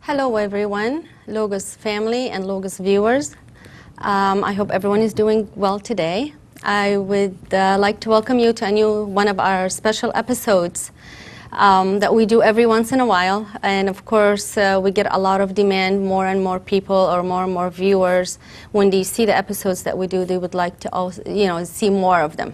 Hello everyone, Logos family and Logos viewers. I hope everyone is doing well today. I would like to welcome you to one of our special episodes that we do every once in a while. And of course, we get a lot of demand, more and more people or more viewers. When they see the episodes that we do, they would like to also, see more of them.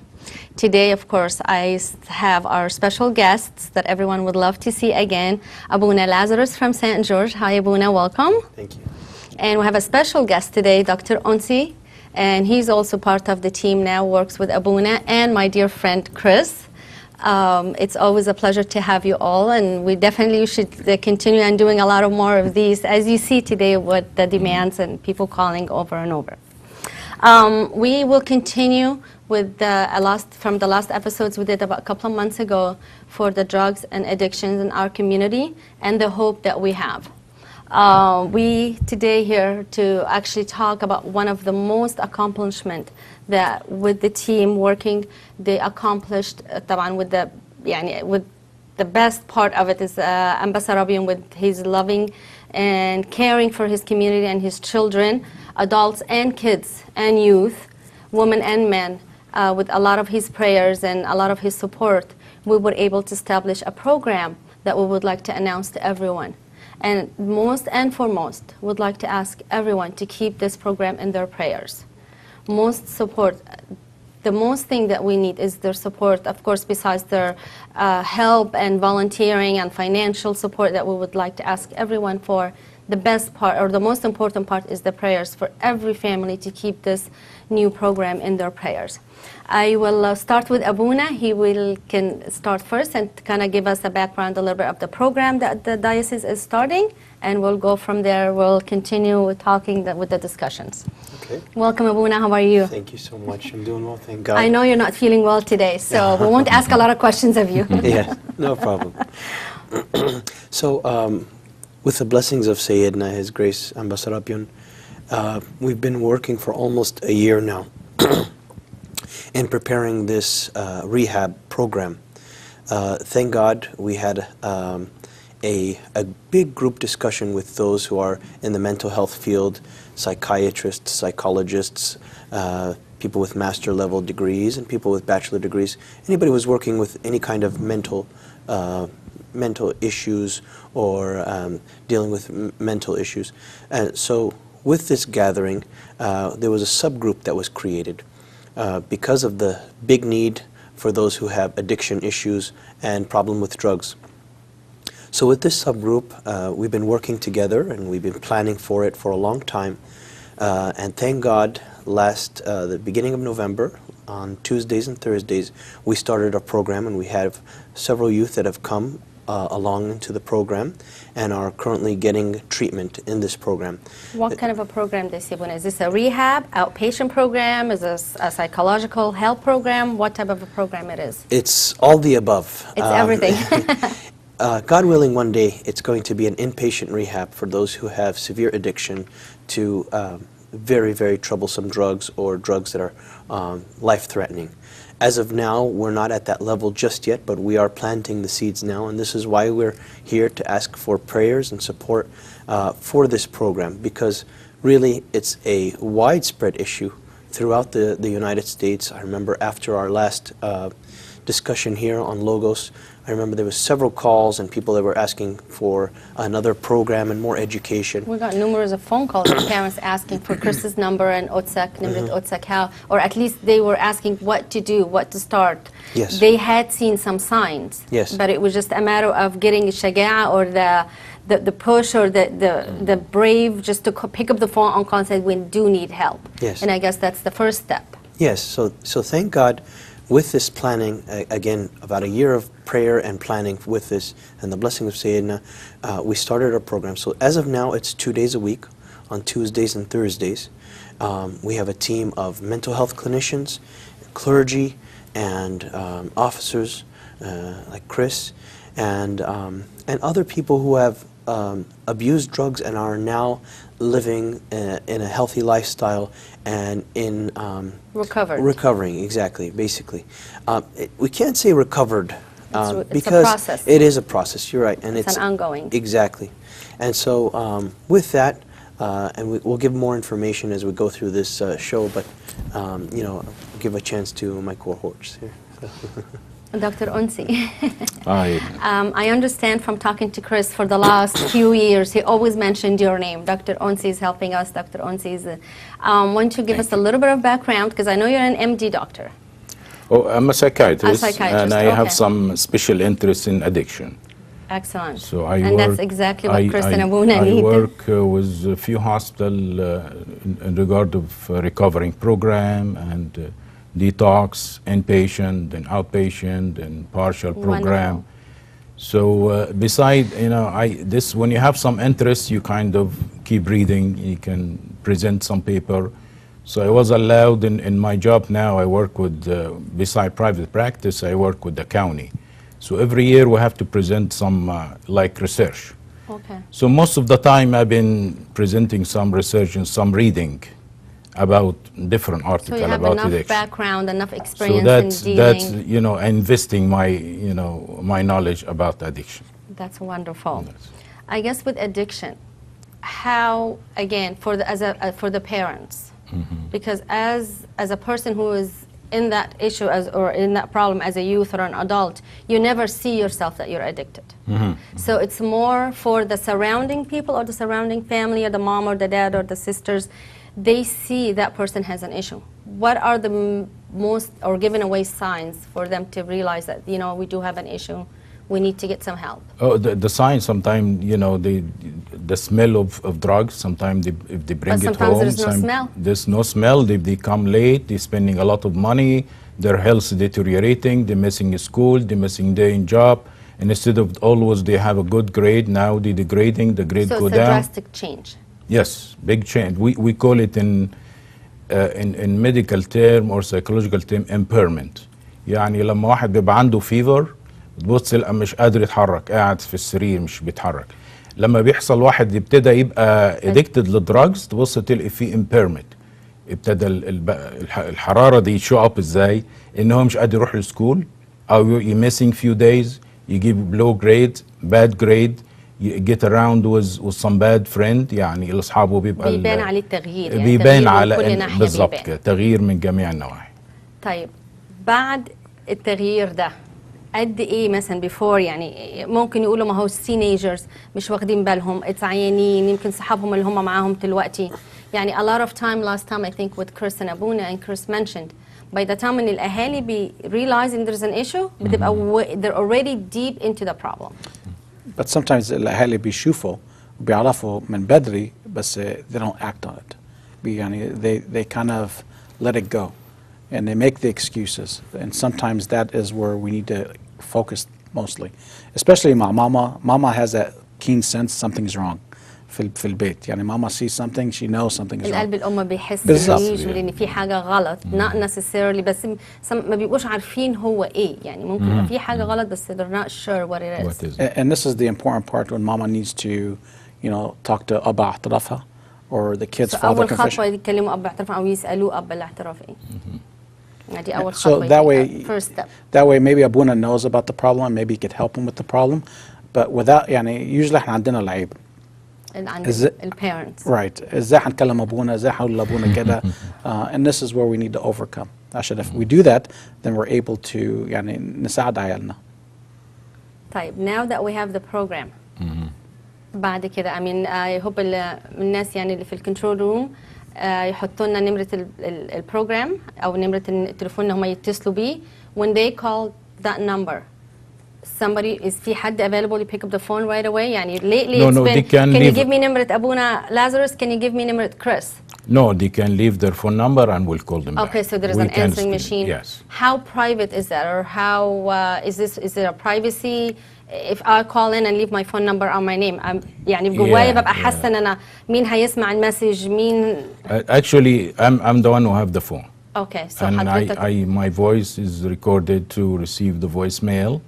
Today, of course, I have our special guests that everyone would love to see again. Abuna Lazarus from St. George. Hi, Abuna, welcome. Thank you. And we have a special guest today, Dr. Onsi, and he's also part of the team now, works with Abuna, and my dear friend, Chris. It's always a pleasure to have you all, and we definitely should continue on doing a lot of more of these, as you see today with the demands and people calling over and over. We will continue with from the last episodes we did about a couple of months ago for the drugs and addictions in our community and the hope that we have. We today here to actually talk about one of the most accomplishment that with the team working they accomplished with the best part of it is Ambassador with his loving and caring for his community and his children, adults and kids and youth, women and men. With a lot of his prayers and a lot of his support, we were able to establish a program that we would like to announce to everyone. And most and foremost, would like to ask everyone to keep this program in their prayers. Most support, the most thing that we need is their support, of course, besides their help and volunteering and financial support that we would like to ask everyone for. The best part, or the most important part, is the prayers for every family to keep this new program in their prayers. I will start with Abuna. He can start first and kind of give us a background a little bit of the program that the diocese is starting, and we'll go from there. We'll continue with talking with the discussions. Okay. Welcome, Abuna. How are you? Thank you so much. I'm doing well, thank God. I know you're not feeling well today, so we won't ask a lot of questions of you. Yeah, no problem. So, with the blessings of Sayyidina, His Grace Ambassador, we've been working for almost a year now in preparing this rehab program. Thank God we had a big group discussion with those who are in the mental health field, psychiatrists, psychologists, people with master level degrees and people with bachelor degrees. Anybody who was working with any kind of mental issues or dealing with mental issues. So with this gathering, there was a subgroup that was created because of the big need for those who have addiction issues and problem with drugs. So with this subgroup, we've been working together and we've been planning for it for a long time. And thank God, the beginning of November, on Tuesdays and Thursdays, we started a program, and we have several youth that have come along into the program and are currently getting treatment in this program. What kind of a program is this a rehab, outpatient program? Is this a psychological health program? What type of a program it is? It's all the above. It's everything. God willing, one day it's going to be an inpatient rehab for those who have severe addiction to very, very troublesome drugs or drugs that are life-threatening. As of now, we're not at that level just yet, but we are planting the seeds now, and this is why we're here to ask for prayers and support for this program, because really it's a widespread issue throughout the United States. I remember after our last discussion here on Logos, I remember there were several calls and people that were asking for another program and more education. We got numerous of phone calls from parents asking for Chris's number and Otsak, how, or at least they were asking what to do, what to start. Yes. They had seen some signs. Yes. But it was just a matter of getting shaja'a or the push or the brave just to pick up the phone and call and say we do need help. Yes. And I guess that's the first step. Yes. So thank God. With this planning, again, about a year of prayer and planning with this and the blessing of Sayyidina, we started our program. So as of now, it's 2 days a week on Tuesdays and Thursdays. We have a team of mental health clinicians, clergy, and officers like Chris, and other people who have abused drugs and are now living in a healthy lifestyle and in recovering, exactly, basically. We can't say recovered it's because a process. it is a process, you're right. And it's an ongoing. Exactly. And so with that, and we'll give more information as we go through this show, but you know, give a chance to my cohorts here. Dr. Onsi, Hi. I understand from talking to Chris for the last few years, he always mentioned your name. Dr. Onsi is helping us. Dr. Onsi is, why don't you give us a little bit of background, because I know you're an MD doctor. Oh, I'm a psychiatrist, and I okay. have some special interest in addiction. Excellent. So and that's exactly what Chris and Abuna need. I work with a few hospitals in regard of recovering program and detox, inpatient and outpatient and partial program. Wonderful. So beside, you know, when you have some interest, you kind of keep reading, you can present some paper. So I was allowed in my job now, I work with, beside private practice, I work with the county. So every year we have to present some like research. Okay. So most of the time I've been presenting some research and some reading about different articles about addiction. So you have enough background, enough experience so in dealing. that's, you know, investing my, you know, my knowledge about addiction. That's wonderful. Yes. I guess with addiction, how, again, for the parents, because as a person who is in that issue or in that problem as a youth or an adult, you never see yourself that you're addicted. So it's more for the surrounding people or the surrounding family or the mom or the dad or the sisters. They see that person has an issue. What are the most or given away signs for them to realize that, you know, we do have an issue, we need to get some help? Oh, the signs sometimes, you know, the smell of drugs, sometimes if they bring it home. There's no smell. There's no smell, they come late, they're spending a lot of money, their health is deteriorating, they're missing school, they're missing day in job, and instead of always they have a good grade, now they're degrading, the grade go down. So it's a drastic change. Yes, big change. We call it in medical term or psychological term impairment. يعني لما واحد بيبقى عنده فيفر بتبص تلقى مش قادر يتحرك، قاعد في السرير مش بيتحرك. لما بيحصل واحد يبتدى يبقى addicted للدراجز تبص تلقي فيه impairment. ابتدى الحرارة دي show up ازاي؟ ان هو مش قادر يروح للسكول او missing few days, يجيب low grade, bad grade, get around with some bad friend، يعني الاصحابه بيبان عليه التغيير، يعني بيبان على كل ناحية بالظبط كده، تغيير من جميع النواحي. طيب بعد التغيير ده قد ايه مثلا بيفور، يعني ممكن يقولوا ما هو التينيجرز مش واخدين بالهم، اتعيانين، يمكن صحابهم اللي هم معاهم دلوقتي، يعني a lot of time last time I think with Chris and Abuna and Chris mentioned by the time ان الاهالي بي realizing there's an issue بتبقى they're already deep into the problem. But sometimes الأهالي بيشوفوا وبيعرفوا من بدري بس they don't act on it. يعني they kind of let it go and they make the excuses, and sometimes that is where we need to focus mostly, especially مع ماما. Mama has that keen sense something's wrong في البيت، يعني ماما sees something, she knows something is wrong. القلب الأم بيحس بالظبط إن في حاجة غلط not necessarily، بس ما بيبقوش عارفين هو إيه، يعني ممكن يبقى في حاجة غلط بس they're not sure what it is. And this is the important part when mama needs to, you know, talk to أب اعترافها or the kid's father أول confession. خطوة يتكلموا أب اعترافهم أو يسألوه أب الاعتراف إيه. دي أول So خطوة. that way, first step. that way maybe Abuna knows about the problem, maybe he could help him with the problem, but without يعني usually احنا عندنا العيب. عند الparents. Right. ازاي هنكلم ابونا، ازاي هنقول لابونا كده. And this is where we need to overcome. عشان if we do that then we're able to يعني نساعد عيالنا. طيب now that we have the program بعد كده I mean I hope الناس يعني اللي في الكنترول روم يحطوا لنا نمرة البروجرام أو نمرة التليفون اللي هم يتصلوا بيه. When they call that number somebody is في حد available to pick up the phone right away يعني lately No, it's no, been they can you leave. give me نمرة أبونا Lazarus, can you give me نمرة Chris? No, they can leave their phone number and we'll call them back. Okay, so there's We an can answering still- machine. Yes. How private is that, or how is there a privacy? If I call in and leave my phone number on my name, يعني بجوايا Yeah, ببقى حاسة إن أنا مين هيسمع المسج مين. Actually, I'm the one who have the phone. Okay, so And حضرتك my voice is recorded to receive the voicemail,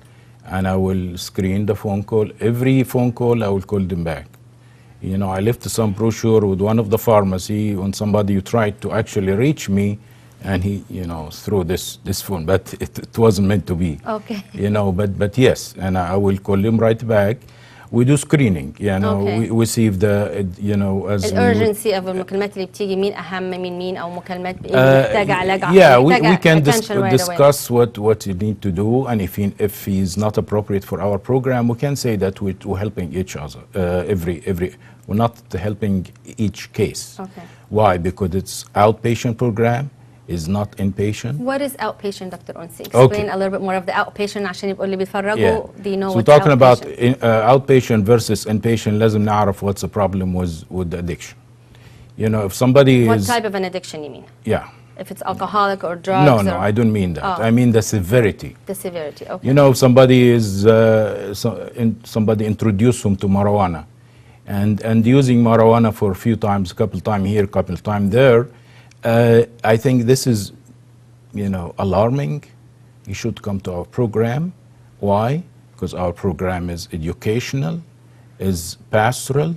and I will screen the phone call. Every phone call, I will call them back. You know, I left some brochure with one of the pharmacy when somebody tried to actually reach me, and he, you know, threw this phone, but it wasn't meant to be. Okay. You know, but yes, and I will call him right back. We do screening, you know, Okay. we see if the, you know, as we would- الurgency of المكالمات اللي بتيجي مين أهم من مين أو مكالمات محتاجة علاج yeah, محتاجة we can attention right away. discuss what you need to do, and if he's not appropriate for our program, we can say that we're helping each other. We're not helping each case. Okay. Why? Because it's outpatient program, is not inpatient. What is outpatient, Dr. Onsi? Explain Okay. a little bit more of the outpatient عشان يبقوا اللي بيتفرجوا they know So what's talking about outpatient. outpatient versus inpatient, لازم نعرف what's the problem with the addiction. You know, if somebody What is type of an addiction you mean? yeah. If it's alcoholic or drugs? No, or I don't mean that. Oh. I mean the severity. The severity, okay. You know, if somebody is somebody introduced them to marijuana, and using marijuana for a few times, couple time here, couple time there, I think this is, you know, alarming. You should come to our program. Why? Because our program is educational, is pastoral.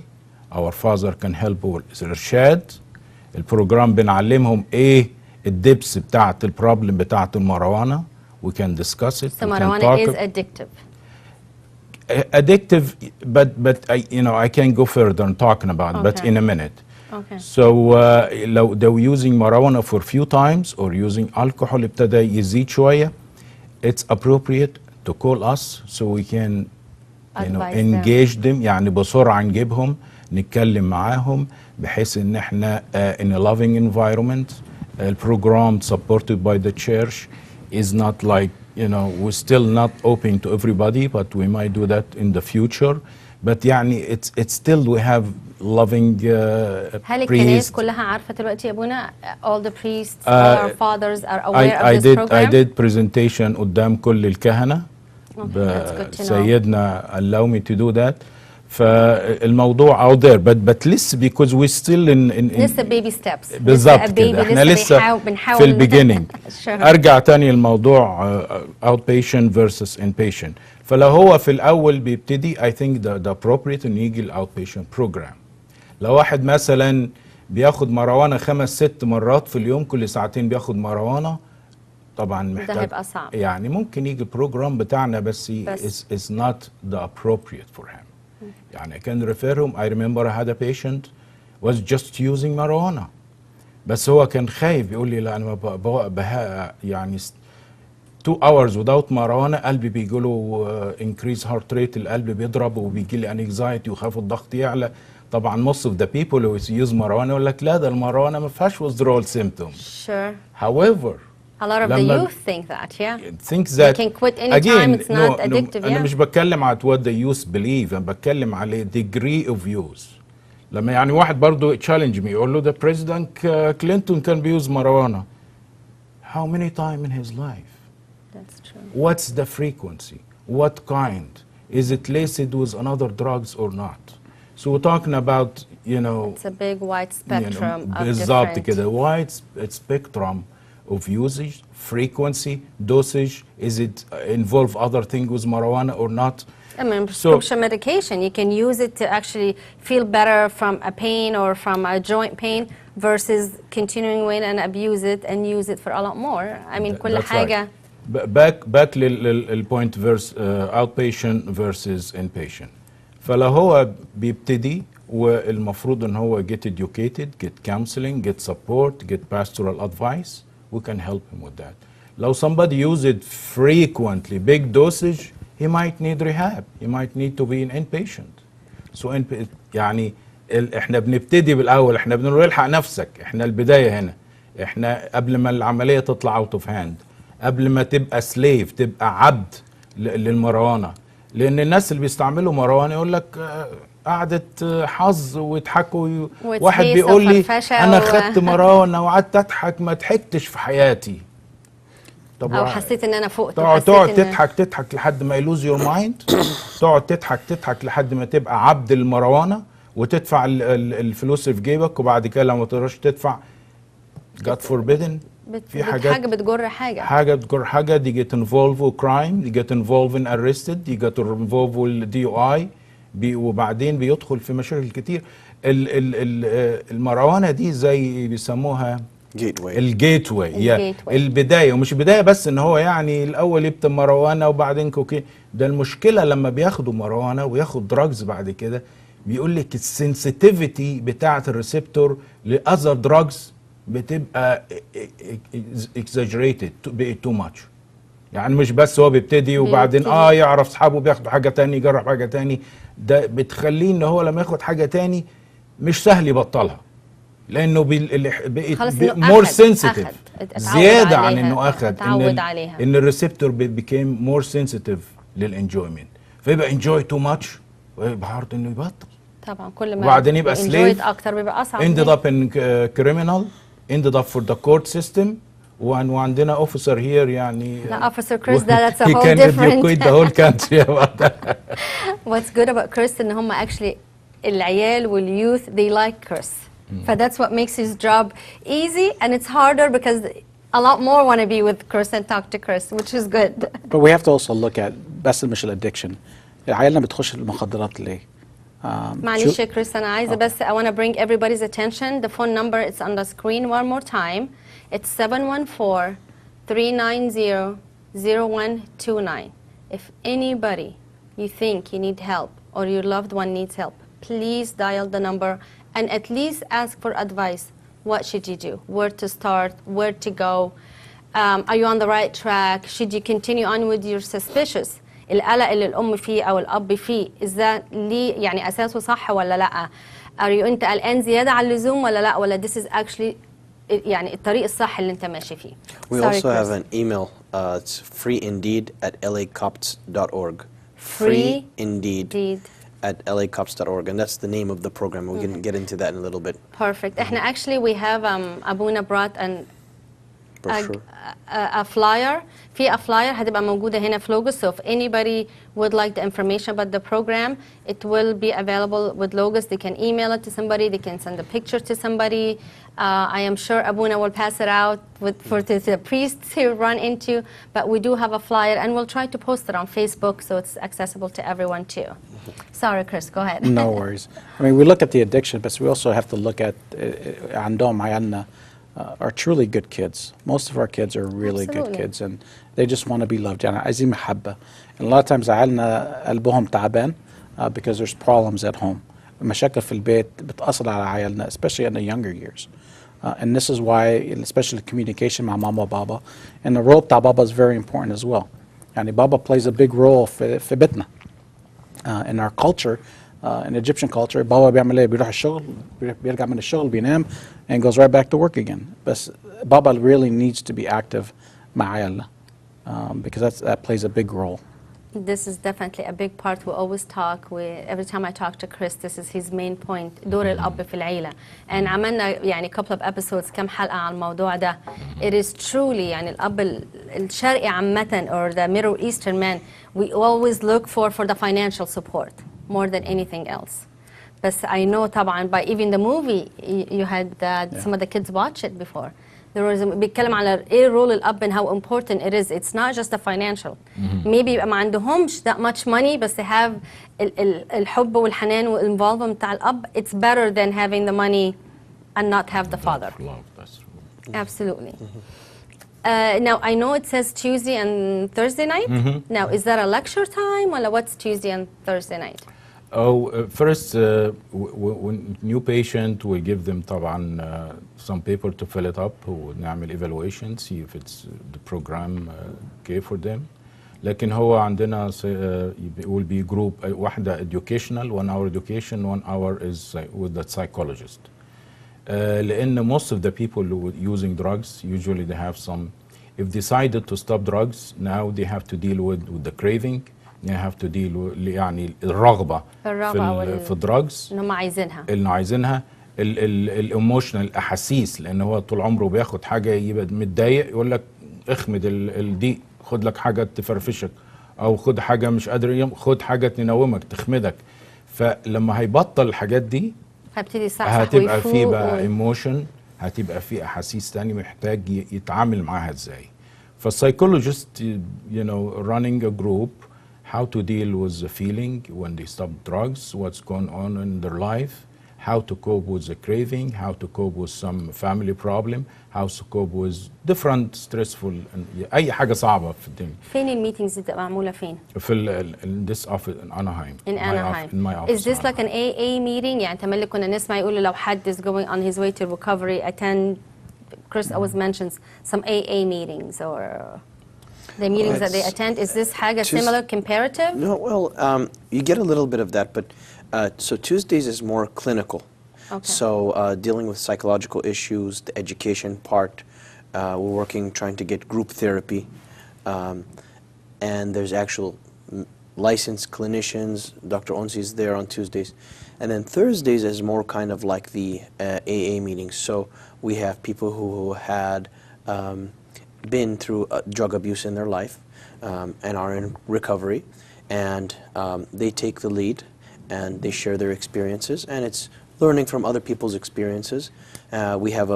Our father can help with irshad. البروجرام بنعلمهم ايه الدبس بتاعت البروبلم بتاعت المروانة. We can discuss it. So we can marijuana talk is it. addictive. Addictive, but I, you know, I can go further in talking about it, but Okay. in a minute. Okay. So لو they're using marijuana for few times or using alcohol ابتدى يزيد شوية, it's appropriate to call us so we can, you know, Advise them. engage them. يعني بسرعة نجيبهم نتكلم معاهم بحيث ان احنا in a loving environment. The program supported by the church is not like, you know, we're still not open to everybody, but we might do that in the future. But يعني it's still we have loving هل priests. الكنائس كلها عارفة دلوقتي يا ابونا all the priests, all our fathers are aware of I this did program? I did presentation قدام كل الكهنة. Okay, that's good to know. سيدنا allow me to do that. فالموضوع out there, but لسه because we still in لسه baby steps. بالظبط لسه كده. baby احنا لسه بنحاول في البيجيننج. Sure. ارجع تاني الموضوع outpatient versus inpatient. فلو هو في الاول بيبتدي I think the appropriate انه يجي الاوتبيشنت program. لو واحد مثلا بياخد مروانه 5-6 مرات في اليوم، كل ساعتين بياخد مروانه، طبعا محتاج هيبقى صعب. يعني ممكن يجي البروجرام بتاعنا بس is not the appropriate for him. يعني I can refer him. I remember I had a patient was just using marijuana. بس هو كان خايف يقول لي لا انا يعني 2 hours without marijuana قلبي بيجي له increase heart rate، القلب بيضرب وبيجي لي anxiety وخاف الضغط يعلى. طبعا most of the people who use marijuana يقول لك لا ده المarijuana ما فيهاش withdrawal symptom. Sure. However, A lot of the youth think that, yeah. Think that They can quit anytime, it's not no, addictive, أنا yeah. مش بتكلم على what the youth believe، أنا بتكلم على degree of use. لما يعني واحد برضو challenge me يقول له the President Clinton كان بيوز marijuana. How many time in his life? That's true. What's the frequency? What kind? Is it laced with another drugs or not? So we're talking about, you know, It's a big wide spectrum of بالظبط different. كده wide spectrum of usage, frequency, dosage. Is it involve other things with marijuana or not? I mean, prescription medication, you can use it to actually feel better from a pain or from a joint pain versus continuing with and abuse it and use it for a lot more. I mean, كل That's حاجة. right. back للpoint outpatient versus inpatient. فلو هو بيبتدي والمفروض ان هو get educated, get counseling, get support, get pastoral advice. We can help him with that. لو somebody use it frequently, big dosage, he might need rehab. He might need to be an inpatient. So يعني احنا بنبتدي بالاول، احنا بنقول الحق نفسك، احنا البدايه هنا، احنا قبل ما العمليه تطلع اوت اوف هاند، قبل ما تبقى سليف، تبقى عبد للمروانه. لان الناس اللي بيستعملوا مروانه يقول لك قعدة حظ ويضحكوا. واحد بيقول لي انا خدت مروانه وقعدت اضحك، ما ضحكتش في حياتي. طب او حسيت ان انا فقت، تقعد تضحك لحد ما يلوز يور مايند. تقعد تضحك لحد ما تبقى عبد المروانه وتدفع الفلوس في جيبك، وبعد كده لما تقدرش تدفع God forbidden في حاجه بتجر حاجه بتجر حاجه. دي get involved with crime, دي get involved in arrested, دي get involved with DUI، وبعدين بيدخل في مشاكل كتير. المروانه دي زي بيسموها الجيت واي، البدايه. ومش البدايه بس ان هو يعني الاول يبقى مروانه وبعدين كوكين. ده المشكله لما بياخدوا مروانه وياخد دراجز بعد كده، بيقول لك السنسيتيفيتي بتاعه الريسبتور لاذر دراجز بتبقى اكزاجريتد، بقت تو ماتش. يعني مش بس هو بيبتدي وبعدين يعرف اصحابه بياخدوا حاجه تاني، يجرب حاجه تاني. ده بتخليه ان هو لما ياخد حاجه تاني مش سهل يبطلها، لانه بقت مور سنسيتيف زياده عن انه اخد، ان الريسبتور became more sensitive للانجويمنت، فيبقى انجوي تو ماتش ويبقى هارد انه يبطل. طبعا كل ما وبعدين يبقى سليف اكتر بيبقى اصعب. ended up in criminal, ended up for the court system. وعندنا officer here يعني لا officer Chris that's a whole different. He can educate the whole country about that. What's good about Chris ان هم actually العيال واليوث they like Chris. So that's what makes his job easy, and it's harder because a lot more want to be with Chris and talk to Chris, which is good. But we have to also look at بس مش الادكشن. عيالنا بتخش المخدرات ليه؟ معلش يا كريس أنا عايزة بس I want to bring everybody's attention. The phone number is on the screen one more time. It's 714-390-0129. If anybody you think you need help or your loved one needs help, please dial the number and at least ask for advice. What should you do? Where to start? Where to go? Are you on the right track? Should you continue on with your suspicious? القلق اللي الأم فيه أو الأب فيه إذا ليه يعني أساسه صح ولا لأ؟ أنت قلقان زيادة على اللزوم ولا لأ؟ ولا this is actually يعني الطريق الصح اللي أنت ماشي فيه. We also have an email. It's freeindeed@lacopts.org. freeindeed@lacopts.org, and that's the name of the program. We can get into that in a little bit. Perfect. إحنا actually we have أبونا brought a flyer. في a flyer هتبقى موجودة هنا في Logos. So if anybody would like the information about the program, it will be available with Logos. They can email it to somebody. They can send a picture to somebody. I am sure Abuna will pass it out for the priests to run into. But we do have a flyer, and we'll try to post it on Facebook so it's accessible to everyone too. Sorry, Chris, go ahead. No worries. I mean, we look at the addiction, but we also have to look at عندهم عيالنا are truly good kids. Most of our kids are really good kids, and they just want to be loved. يعني عايزين محبة. And a lot of times عيالنا قلبهم تعبان because there's problems at home. مشاكل في البيت بتأثر على عيالنا, especially in the younger years. And this is why, especially communication مع ماما وبابا, and the role بتاع بابا is very important as well. يعني بابا plays a big role في بيتنا. In our culture, in Egyptian culture, بابا بيعمل ايه؟ بيروح الشغل, بيرجع من الشغل, بينام, and goes right back to work again. بس بابا really needs to be active مع عيالنا because that plays a big role. This is definitely a big part. We always talk. Every time I talk to Chris, this is his main point. دور الأب في العيلة. And عملنا يعني couple of episodes كم حلقة عن الموضوع ده. It is truly يعني الأب الشرقي عامة or the Middle Eastern man, we always look for the financial support more than anything else. But I know طبعا by even the movie you had some of the kids watch it before. There was بيتكلم على ايه رول الاب and how important it is. It's not just the financial. Maybe يبقى ما عندهمش that much money بس they have الحب والحنان والinvolvement بتاع الاب. It's better than having the money and not have the father. Absolutely. Now I know it says Tuesday and Thursday night. Now is that a lecture time or what's Tuesday and Thursday night? Oh, first, when new patient, we give them طبعا some paper to fill it up ونعمل evaluation, see if it's the program okay for them. لكن هو عندنا will be group واحدة educational, 1 hour education, 1 hour is with the psychologist. لأن most of the people who using drugs, usually they have some, if decided to stop drugs, now they have to deal with the craving. You have to deal with يعني الرغبة في الدراجز انهم عايزينها اللي عايزينها الايموشنال الاحاسيس لان هو طول عمره بياخد حاجه يبقى متضايق يقول لك اخمد الضيق خد لك حاجه تفرفشك او خد حاجه مش قادر خد حاجه تنومك تخمدك فلما هيبطل الحاجات دي هيبتدي يصحصح هتبقى في بقى ايموشن هتبقى في احاسيس تاني محتاج يتعامل معاها ازاي فالسايكولوجيست you know running a group how to deal with the feeling when they stop drugs, what's going on in their life, how to cope with the craving, how to cope with some family problem, how to cope with different stressful أي حاجة صعبة في الدنيا. فين الميتينجز دي بتبقى معمولة فين؟ في this office in Anaheim. In Anaheim. In my office. Is this like an AA meeting? يعني تملي كنا نسمع يقولوا لو حد is going on his way to recovery, attend. Chris always mentions some AA meetings or. The meetings that they attend, is this حاجة similar comparative? No, well, you get a little bit of that, but so Tuesdays is more clinical. Okay. So dealing with psychological issues, the education part, we're working, trying to get group therapy, and there's actual licensed clinicians. Dr. Onsi is there on Tuesdays. And then Thursdays is more kind of like the AA meetings. So we have people who had been through drug abuse in their life and are in recovery, and they take the lead and they share their experiences, and it's learning from other people's experiences. We have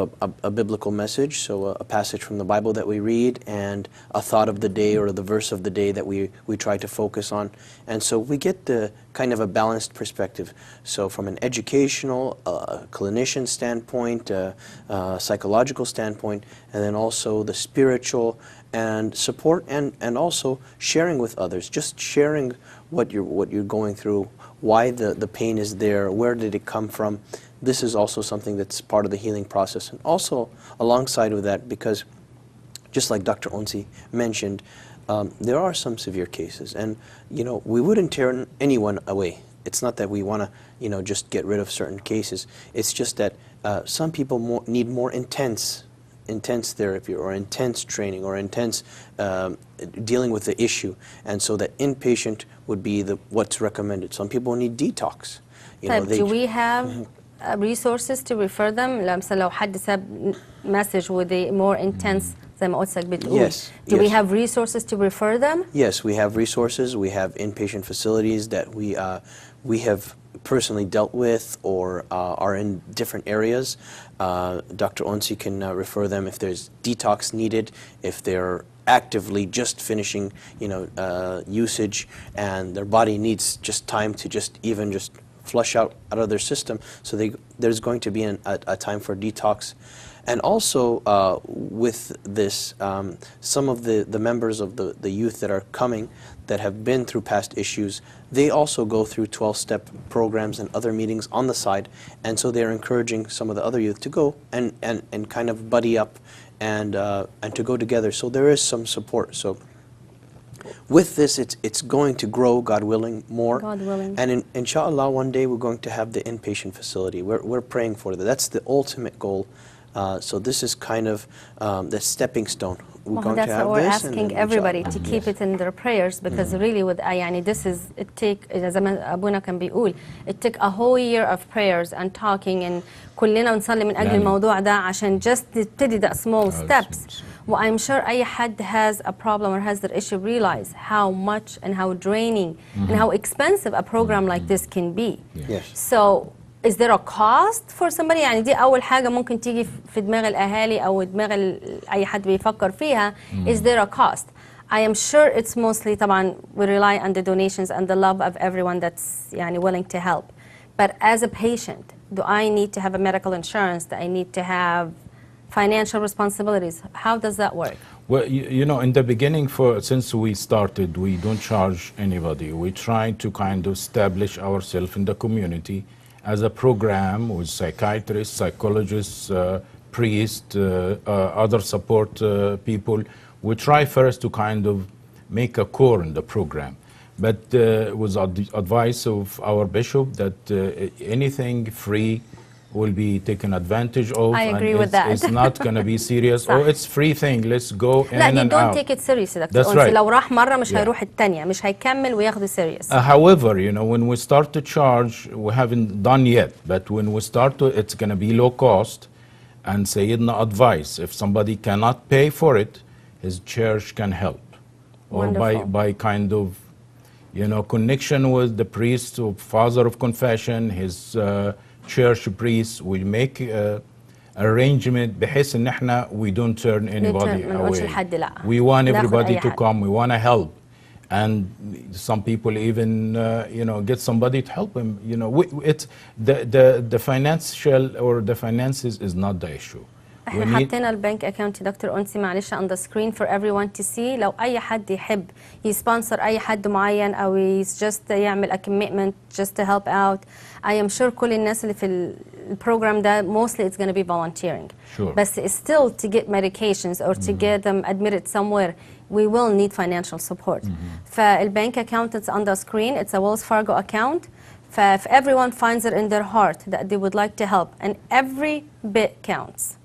a biblical message, so a passage from the Bible that we read, and a thought of the day or the verse of the day that we try to focus on. And so we get the kind of a balanced perspective. So from an educational, clinician standpoint, psychological standpoint, and then also the spiritual and support and also sharing with others, just sharing what you're going through, why the pain is there, where did it come from. This is also something that's part of the healing process. And also alongside with that, because just like Dr. Onsi mentioned, there are some severe cases. And, you know, we wouldn't turn anyone away. It's not that we want to, you know, just get rid of certain cases. It's just that some people need more intense therapy or intense training or intense dealing with the issue. And so that inpatient would be what's recommended. Some people need detox. You know, do we have resources to refer them? مثلا لو حد ساب message with a more intense زي ما قلت بتقول. Yes. Do we have resources to refer them? Yes, we have resources. We have inpatient facilities that we have personally dealt with or are in different areas. Dr. Onsi can refer them if there's detox needed, if they're actively just finishing, you know, usage and their body needs just time to just flush out of their system. So there's going to be a time for detox. And also with this, some of the members of the youth that are coming that have been through past issues, they also go through 12-step programs and other meetings on the side. And so they're encouraging some of the other youth to go and kind of buddy up and to go together. So there is some support. So with this, it's going to grow, God willing, more. God willing. And inshallah, one day we're going to have the inpatient facility. We're praying for that. That's the ultimate goal. So this is kind of the stepping stone. We're going that's to have what we're this asking and everybody to inshallah. keep it in their prayers because really with يعني this is it take زي ما أبونا كان بيقول it took a whole year of prayers and talking and كلنا نصلي من أجل الموضوع ده عشان just تبتدي the small steps. Well, I'm sure أي حد has a problem or has that issue realize how much and how draining and how expensive a program like this can be. Yes. So is there a cost for somebody؟ يعني دي أول حاجة ممكن تيجي في دماغ الأهالي أو دماغ أي حد بيفكر فيها. Is there a cost? I am sure it's mostly طبعا we rely on the donations and the love of everyone that's يعني willing to help. But as a patient, do I need to have a medical insurance? Do I need to have financial responsibilities. How does that work? Well, you know, in the beginning, since we started, we don't charge anybody. We try to kind of establish ourselves in the community as a program with psychiatrists, psychologists, priests, other support people. We try first to kind of make a core in the program. But with advice of our bishop that anything free will be taken advantage of. I agree with that. It's not going to be serious. Oh, it's free thing. Let's go in لا, and they don't out. take it seriously, Dr. That's Onsi. right. لو راح مرة مش هيروح التانية، مش هيكمل وياخده serious. However, you know, when we start to charge, we haven't done yet, but when we start to, it's going to be low cost. And Sayyidina advice, if somebody cannot pay for it, his church can help. Or by kind of, you know, connection with the priest or father of confession, his church priest, we make arrangement بحيث ان احنا we don't turn anybody away. We want everybody to come. We want to help. And some people even, you know, get somebody to help him. You know, it's the financial or the finances is not the issue. احنا حطينا البنك اكاونت دكتور أنسي معلش on the screen for everyone to see. لو اي حد يحب يسبونسر اي حد معين او just يعمل a commitment just to help out, I am sure كل الناس اللي في البروجرام ده mostly it's going to be volunteering. Sure. بس still to get medications or to get them admitted somewhere, we will need financial support. فالبنك account it's on the screen. It's a Wells Fargo account. If everyone finds it in their heart that they would like to help, and every bit counts.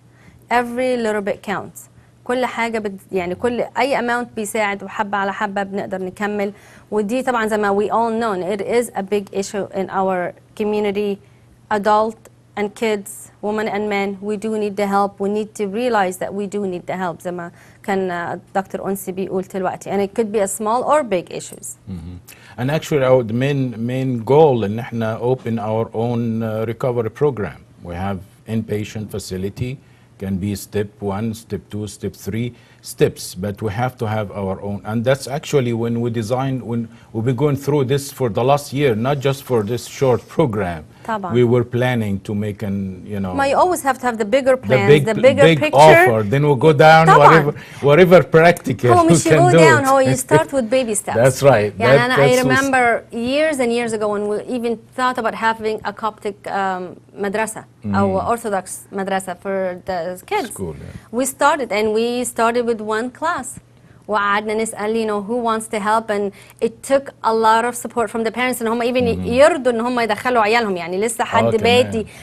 Every little bit counts. كل حاجة يعني كل أي amount بيساعد وحبة على حبة بنقدر نكمل. ودي طبعا زي ما we all know it is a big issue in our community, adult and kids, women and men. We do need the help. We need to realize that we do need the help زي ما كان دكتور أنسي بيقول دلوقتي. And it could be a small or big issues. And actually our main goal إن احنا open our own recovery program. We have inpatient facility. Can be step 1, step 2, step 3 steps, but we have to have our own. And that's actually when we design, when we've been going through this for the last year, not just for this short program. طبعا. We were planning to make an, you know. You always have to have the bigger plans, the bigger big picture. Offer. Then we'll go down whatever practical we can go do down. it. How you start with baby steps. That's right. Yeah, and I remember years and years ago when we even thought about having a Coptic madrasa, or orthodox madrasa for the kids. School, yeah. We started with one class. وقعدنا نسأل, you know, who wants to help, and it took a lot of support from the parents ان هم even يرضوا ان هم يدخلوا عيالهم. يعني لسه حد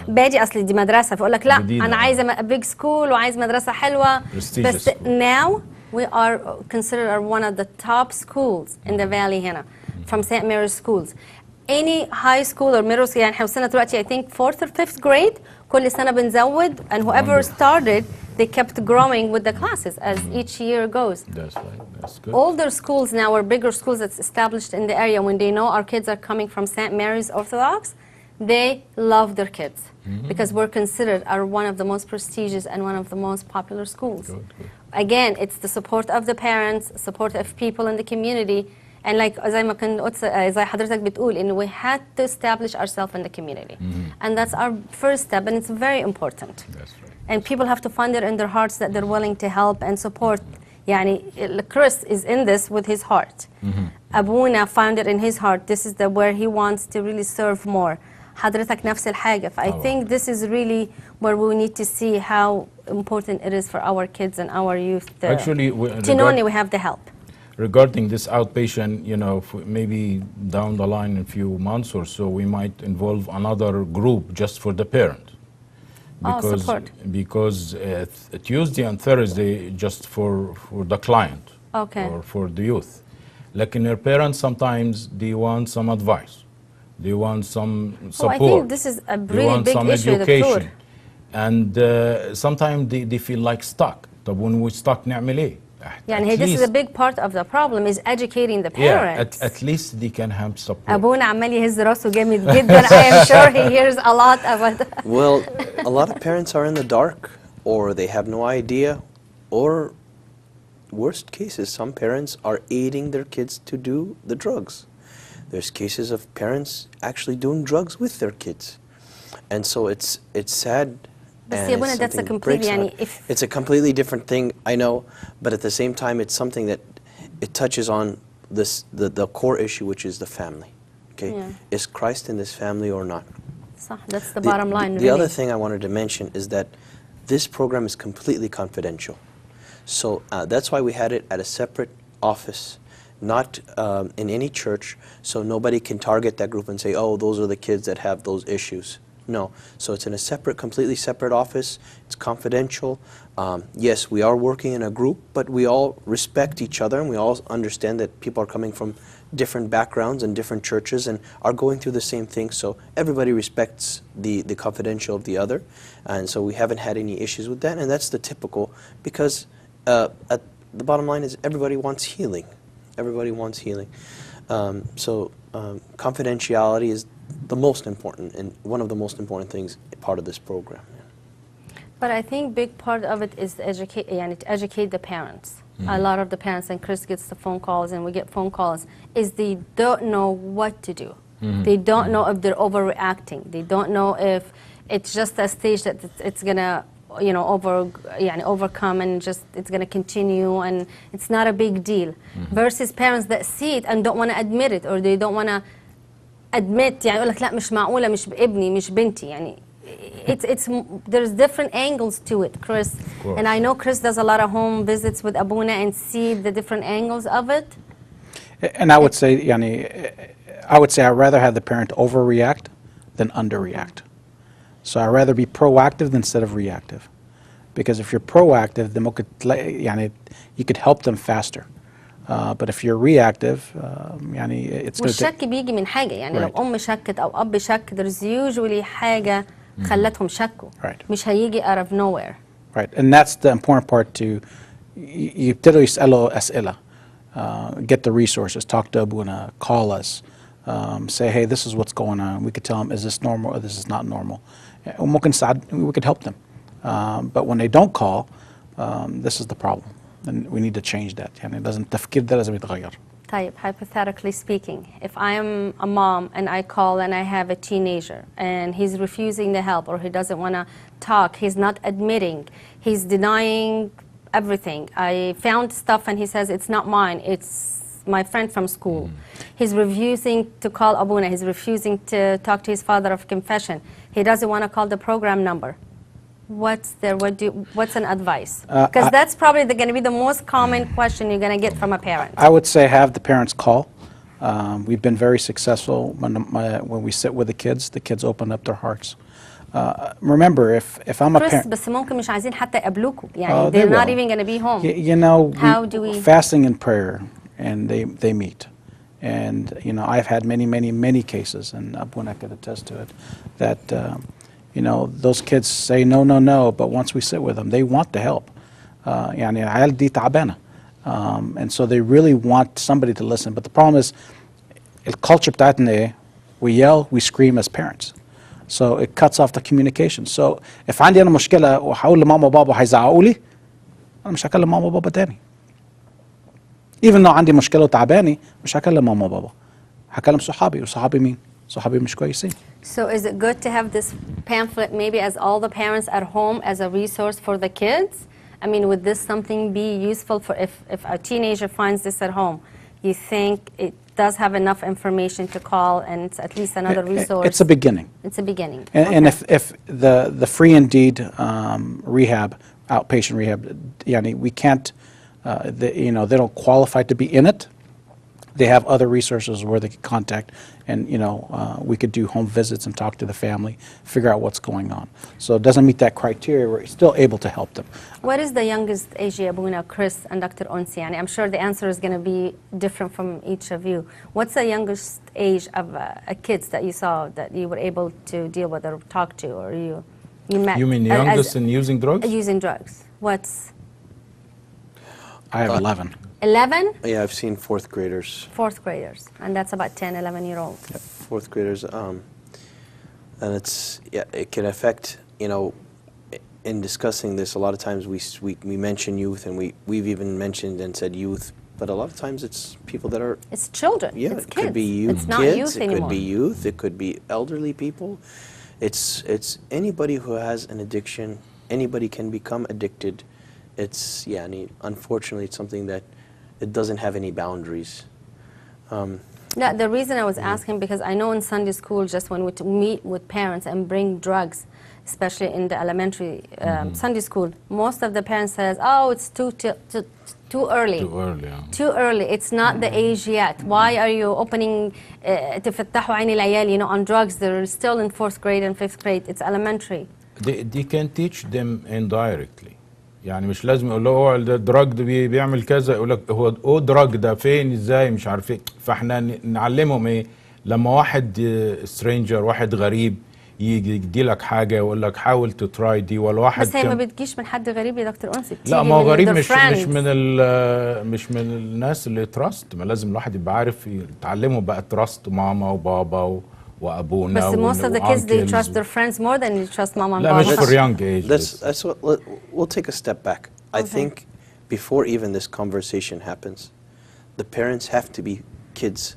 بادي اصل دي مدرسة فيقول لك لا انا عايزة big school وعايز مدرسة حلوة. بس now we are considered one of the top schools in the valley هنا from St. Mary's schools. Any high school or middle school, يعني احنا وصلنا دلوقتي I think 4th or 5th grade, كل سنة بنزود, and whoever started they kept growing with the classes as each year goes. That's right. That's good. Older schools now, or bigger schools that's established in the area, when they know our kids are coming from St. Mary's Orthodox, they love their kids because we're considered one of the most prestigious and one of the most popular schools. Good. Again, it's the support of the parents, support of people in the community, and like زي حضرتك بتقول, إنه we had to establish ourselves in the community, and that's our first step, and it's very important. That's right. And people have to find it in their hearts that they're willing to help and support. يعني Chris is in this with his heart. أبونا found it in his heart. This is where he wants to really serve more. حضرتك نفس الحاجة. I think this is really where we need to see how important it is for our kids and our youth Actually, to know we have the help. Regarding this outpatient, you know, maybe down the line in a few months or so, we might involve another group just for the parent. Because Tuesday and Thursday just for the client or for the youth. Like in their parents, sometimes they want some advice. They want some support. I think this is a really big some issue. Education. And sometimes they feel like stuck. طب when we stuck نعمل إيه؟ يعني this is a big part of the problem is educating the parents. Yeah, at least they can have support. أبونا عمال يهز راسه جامد جدا. I am sure he hears a lot about that. Well, a lot of parents are in the dark, or they have no idea, or worst cases, some parents are aiding their kids to do the drugs. There's cases of parents actually doing drugs with their kids. And so it's sad بس and يا it's بنا that's a something that completely breaks يعني out. if It's a completely different thing, I know, but at the same time, it's something that it touches on the core issue, which is the family. Okay, Yeah. is Christ in this family or not? صح, that's the bottom line. The really. other thing I wanted to mention is that this program is completely confidential. So that's why we had it at a separate office, not in any church, so nobody can target that group and say, oh, those are the kids that have those issues. No. So it's in a separate, completely separate office. It's confidential. Yes, we are working in a group, but we all respect each other, and we all understand that people are coming from different backgrounds and different churches and are going through the same thing. So everybody respects the confidential of the other, and so we haven't had any issues with that. And that's the typical, because at the bottom line is everybody wants healing. Everybody wants healing. So confidentiality is the most important, and one of the most important things part of this program. But I think big part of it is to educate the parents. A lot of the parents, and Chris gets the phone calls and we get phone calls, is they don't know what to do. They don't know if they're overreacting. They don't know if it's just a stage that it's gonna overcome and just it's gonna continue and it's not a big deal. Versus parents that see it and don't want to admit it, or they don't want to admit يعني يقول لك لا مش معقولة مش بابني مش بنتي يعني. It's there's different angles to it, Chris. And I know Chris does a lot of home visits with Abuna and see the different angles of it. And I would say, I'd rather have the parent overreact than underreact. So I'd rather be proactive instead of reactive. Because if you're proactive, then you could help them faster. But if you're reactive, it's going to take... والشك بيجي من حاجة يعني لو أم شكت أو أب شك, there's usually حاجة خلتهم شكوا. مش هيجي out of nowhere. Right, and that's the important part to يبتدوا يسألوا أسئلة. Get the resources, talk to Abuna, call us, say, hey, this is what's going on. We could tell them, is this normal or this is not normal? We could help them. But when they don't call, this is the problem. And we need to change that. التفكير ده لازم يتغير. طيب, hypothetically speaking, if I am a mom and I call and I have a teenager and he's refusing the help or he doesn't want to talk, he's not admitting, he's denying everything. I found stuff and he says it's not mine, it's my friend from school. He's refusing to call Abuna, he's refusing to talk to his father of confession. He doesn't want to call the program number. What's an advice? Because that's probably going to be the most common question you're going to get from a parent. I would say have the parents call. We've been very successful when we sit with the kids open up their hearts. Remember, if I'm a parent... بس ممكن مش عايزين حتى يقابلوكوا. يعني they're not even going to be home. How do we... Fasting and prayer, and they meet. And, I've had many cases, and Abuna could attest to it, that... those kids say no, but once we sit with them, they want to help. يعني العيال دي تعبانة. And so they really want somebody to listen. But the problem is, الculture بتاعتنا إيه? We yell, we scream as parents. So it cuts off the communication. So if عندي أنا مشكلة وهقول لماما وبابا هيزعقوا لي, أنا مش هكلم ماما وبابا تاني. Even though عندي مشكلة وتعباني, مش هكلم ماما وبابا. هكلم صحابي, وصحابي مين؟ صحابي مش كويسين. So is it good to have this pamphlet maybe as all the parents at home as a resource for the kids? I mean, would this something be useful for if a teenager finds this at home? You think it does have enough information to call and it's at least another resource? It's a beginning. It's a beginning. And if the free indeed rehab, outpatient rehab, we can't, they don't qualify to be in it. They have other resources where they can contact, and we could do home visits and talk to the family, figure out what's going on. So it doesn't meet that criteria. We're still able to help them. What is the youngest age, Abuna, Chris, and Dr. Onsi? I'm sure the answer is going to be different from each of you. What's the youngest age of kids that you saw that you were able to deal with or talk to, or you met? You mean youngest in using drugs? Using drugs. What's? I have 11. 11? Yeah, I've seen fourth graders. Fourth graders, and that's about 10, 11-year-olds. Yep, fourth graders, and it can affect, in discussing this, a lot of times we mention youth, and we've even mentioned and said youth, but a lot of times it's people that are... It's children, yeah, it's it kids. could be youth, it's not kids, youth it anymore. could be youth, it could be elderly people. it's anybody who has an addiction, anybody can become addicted. It's unfortunately it's something that it doesn't have any boundaries. No, the reason I was asking, because I know in Sunday school, just when we meet with parents and bring drugs, especially in the elementary Sunday school, most of the parents says, "Oh, it's too early. Too early. Yeah. Too early. It's not the age yet. Why are you opening تفتحوا عين العيال, on drugs? They're still in 4th grade and 5th grade. It's elementary." They can teach them indirectly. يعني مش لازم يقول له هو الدراج ده بيعمل كذا، يقول لك هو دراج ده فين ازاي مش عارف ايه. فاحنا نعلمهم ايه لما واحد سترينجر، واحد غريب يجي يدي لك حاجه ويقول لك حاول تتراي دي، ولا واحد بس هي ما بتجيش من حد غريب يا دكتور انسي. لا، ما هو غريب مش من الناس اللي تراست. ما لازم الواحد يبقى عارف يتعلموا بقى تراست ماما وبابا وابونا. بس most of the kids they trust their friends more than they trust mama and لا papa. مش for young age. That's what we'll take a step back. I think before even this conversation happens, the parents have to be kids,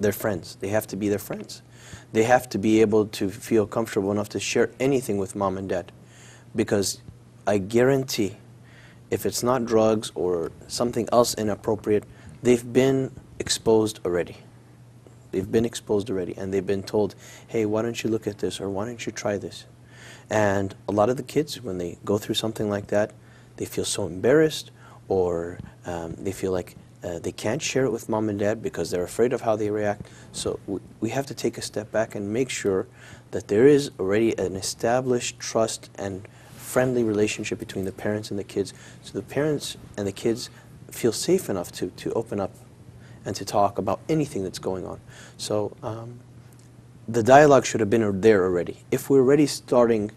their friends. They have to be their friends. They have to be able to feel comfortable enough to share anything with mom and dad, because I guarantee if it's not drugs or something else inappropriate, they've been exposed already. They've been exposed already, and they've been told, hey, why don't you look at this, or why don't you try this? And a lot of the kids, when they go through something like that, they feel so embarrassed, or they feel like they can't share it with mom and dad because they're afraid of how they react. So we have to take a step back and make sure that there is already an established trust and friendly relationship between the parents and the kids, so the parents and the kids feel safe enough to open up and to talk about anything that's going on. So the dialogue should have been there already. If we're already starting,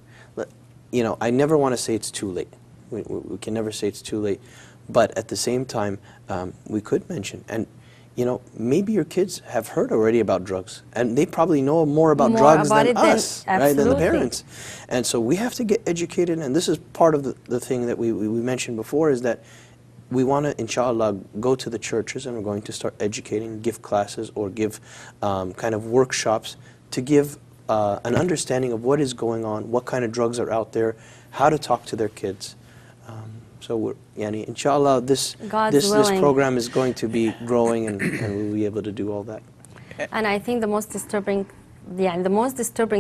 I never want to say it's too late. We can never say it's too late. But at the same time, we could mention, and maybe your kids have heard already about drugs, and they probably know more about drugs than us, right, than the parents. And so we have to get educated, and this is part of the thing that we mentioned before, is that we want to, inshallah, go to the churches, and we're going to start educating, give classes, or give kind of workshops to give an understanding of what is going on, what kind of drugs are out there, how to talk to their kids. So we're, inshallah, this program is going to be growing, and we'll be able to do all that. And I think the most disturbing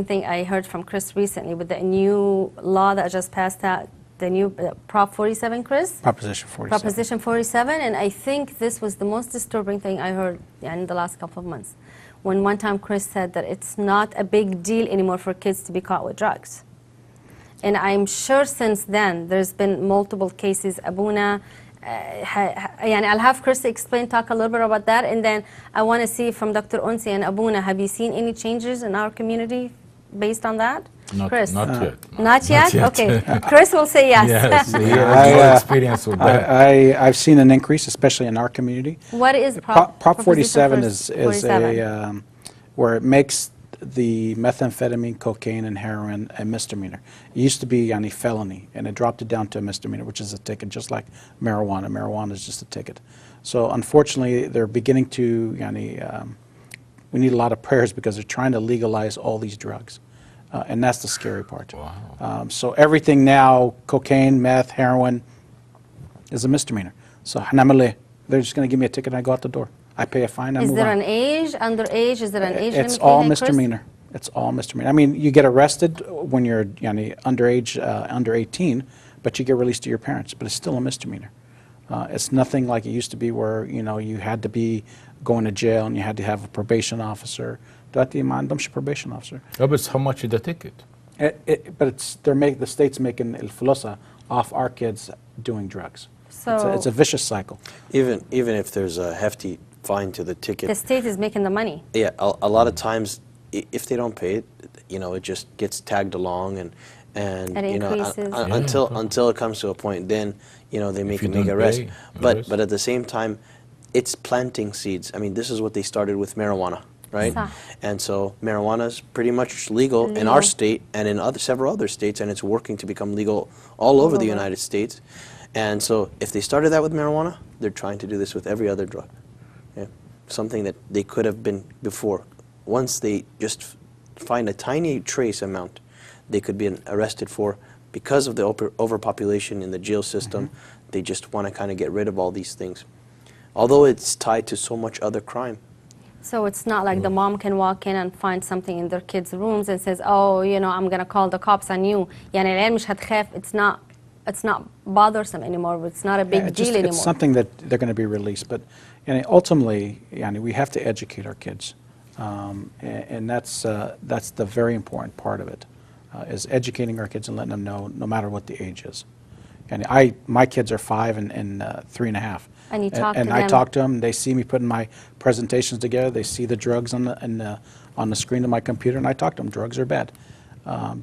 thing I heard from Chris recently with the new law that just passed out, the new Prop 47, Chris? Proposition 47. Proposition 47, and I think this was the most disturbing thing I heard in the last couple of months. When one time Chris said that it's not a big deal anymore for kids to be caught with drugs. And I'm sure since then there's been multiple cases. Abuna, I'll have Chris talk a little bit about that, and then I want to see from Dr. Onsi and Abuna, have you seen any changes in our community based on that? Chris? Not yet. Not yet? Okay. Chris will say yes. Yes, he has no experience with that. I've seen an increase, especially in our community. What is Prop 47 is where it makes the methamphetamine, cocaine, and heroin a misdemeanor. It used to be a felony, and it dropped it down to a misdemeanor, which is a ticket, just like marijuana. Marijuana is just a ticket. So unfortunately, they're beginning to, we need a lot of prayers because they're trying to legalize all these drugs. And that's the scary part. Wow. So everything now, cocaine, meth, heroin, is a misdemeanor. So they're just going to give me a ticket and I go out the door. I pay a fine. Is there an age, underage? Is there an age It's all misdemeanor. It's all misdemeanor. I mean, you get arrested when you're underage, under 18, but you get released to your parents. But it's still a misdemeanor. It's nothing like it used to be where, you had to be going to jail and you had to have a probation officer. دلوقتي ما عندهمش probation officer. But how much is the ticket? But the state's making الفلوسة off our kids doing drugs. So it's a vicious cycle. Even if there's a hefty fine to the ticket, the state is making the money. Yeah, a lot of times, if they don't pay it, it just gets tagged along, and until it comes to a point, then they make a big arrest. But at the same time, it's planting seeds. I mean, this is what they started with marijuana, right? And so marijuana is pretty much legal in our state and in several other states, and it's working to become legal all over the United States. And so if they started that with marijuana, they're trying to do this with every other drug. Yeah. Something that they could have been before. Once they just find a tiny trace amount, they could be arrested for because of the overpopulation in the jail system. They just want to kind of get rid of all these things, although it's tied to so much other crime. So it's not like the mom can walk in and find something in their kids' rooms and says, oh, you know, I'm going to call the cops on you. يعني العيال مش هتخاف. It's not bothersome anymore. It's not a big deal anymore. It's something that they're going to be released. But ultimately, we have to educate our kids. And that's the very important part of it, is educating our kids and letting them know, no matter what the age is. And my kids are 5 and 3.5. And you talk to them. And I talk to them. They see me putting my presentations together. They see the drugs on the screen of my computer, and I talk to them. Drugs are bad.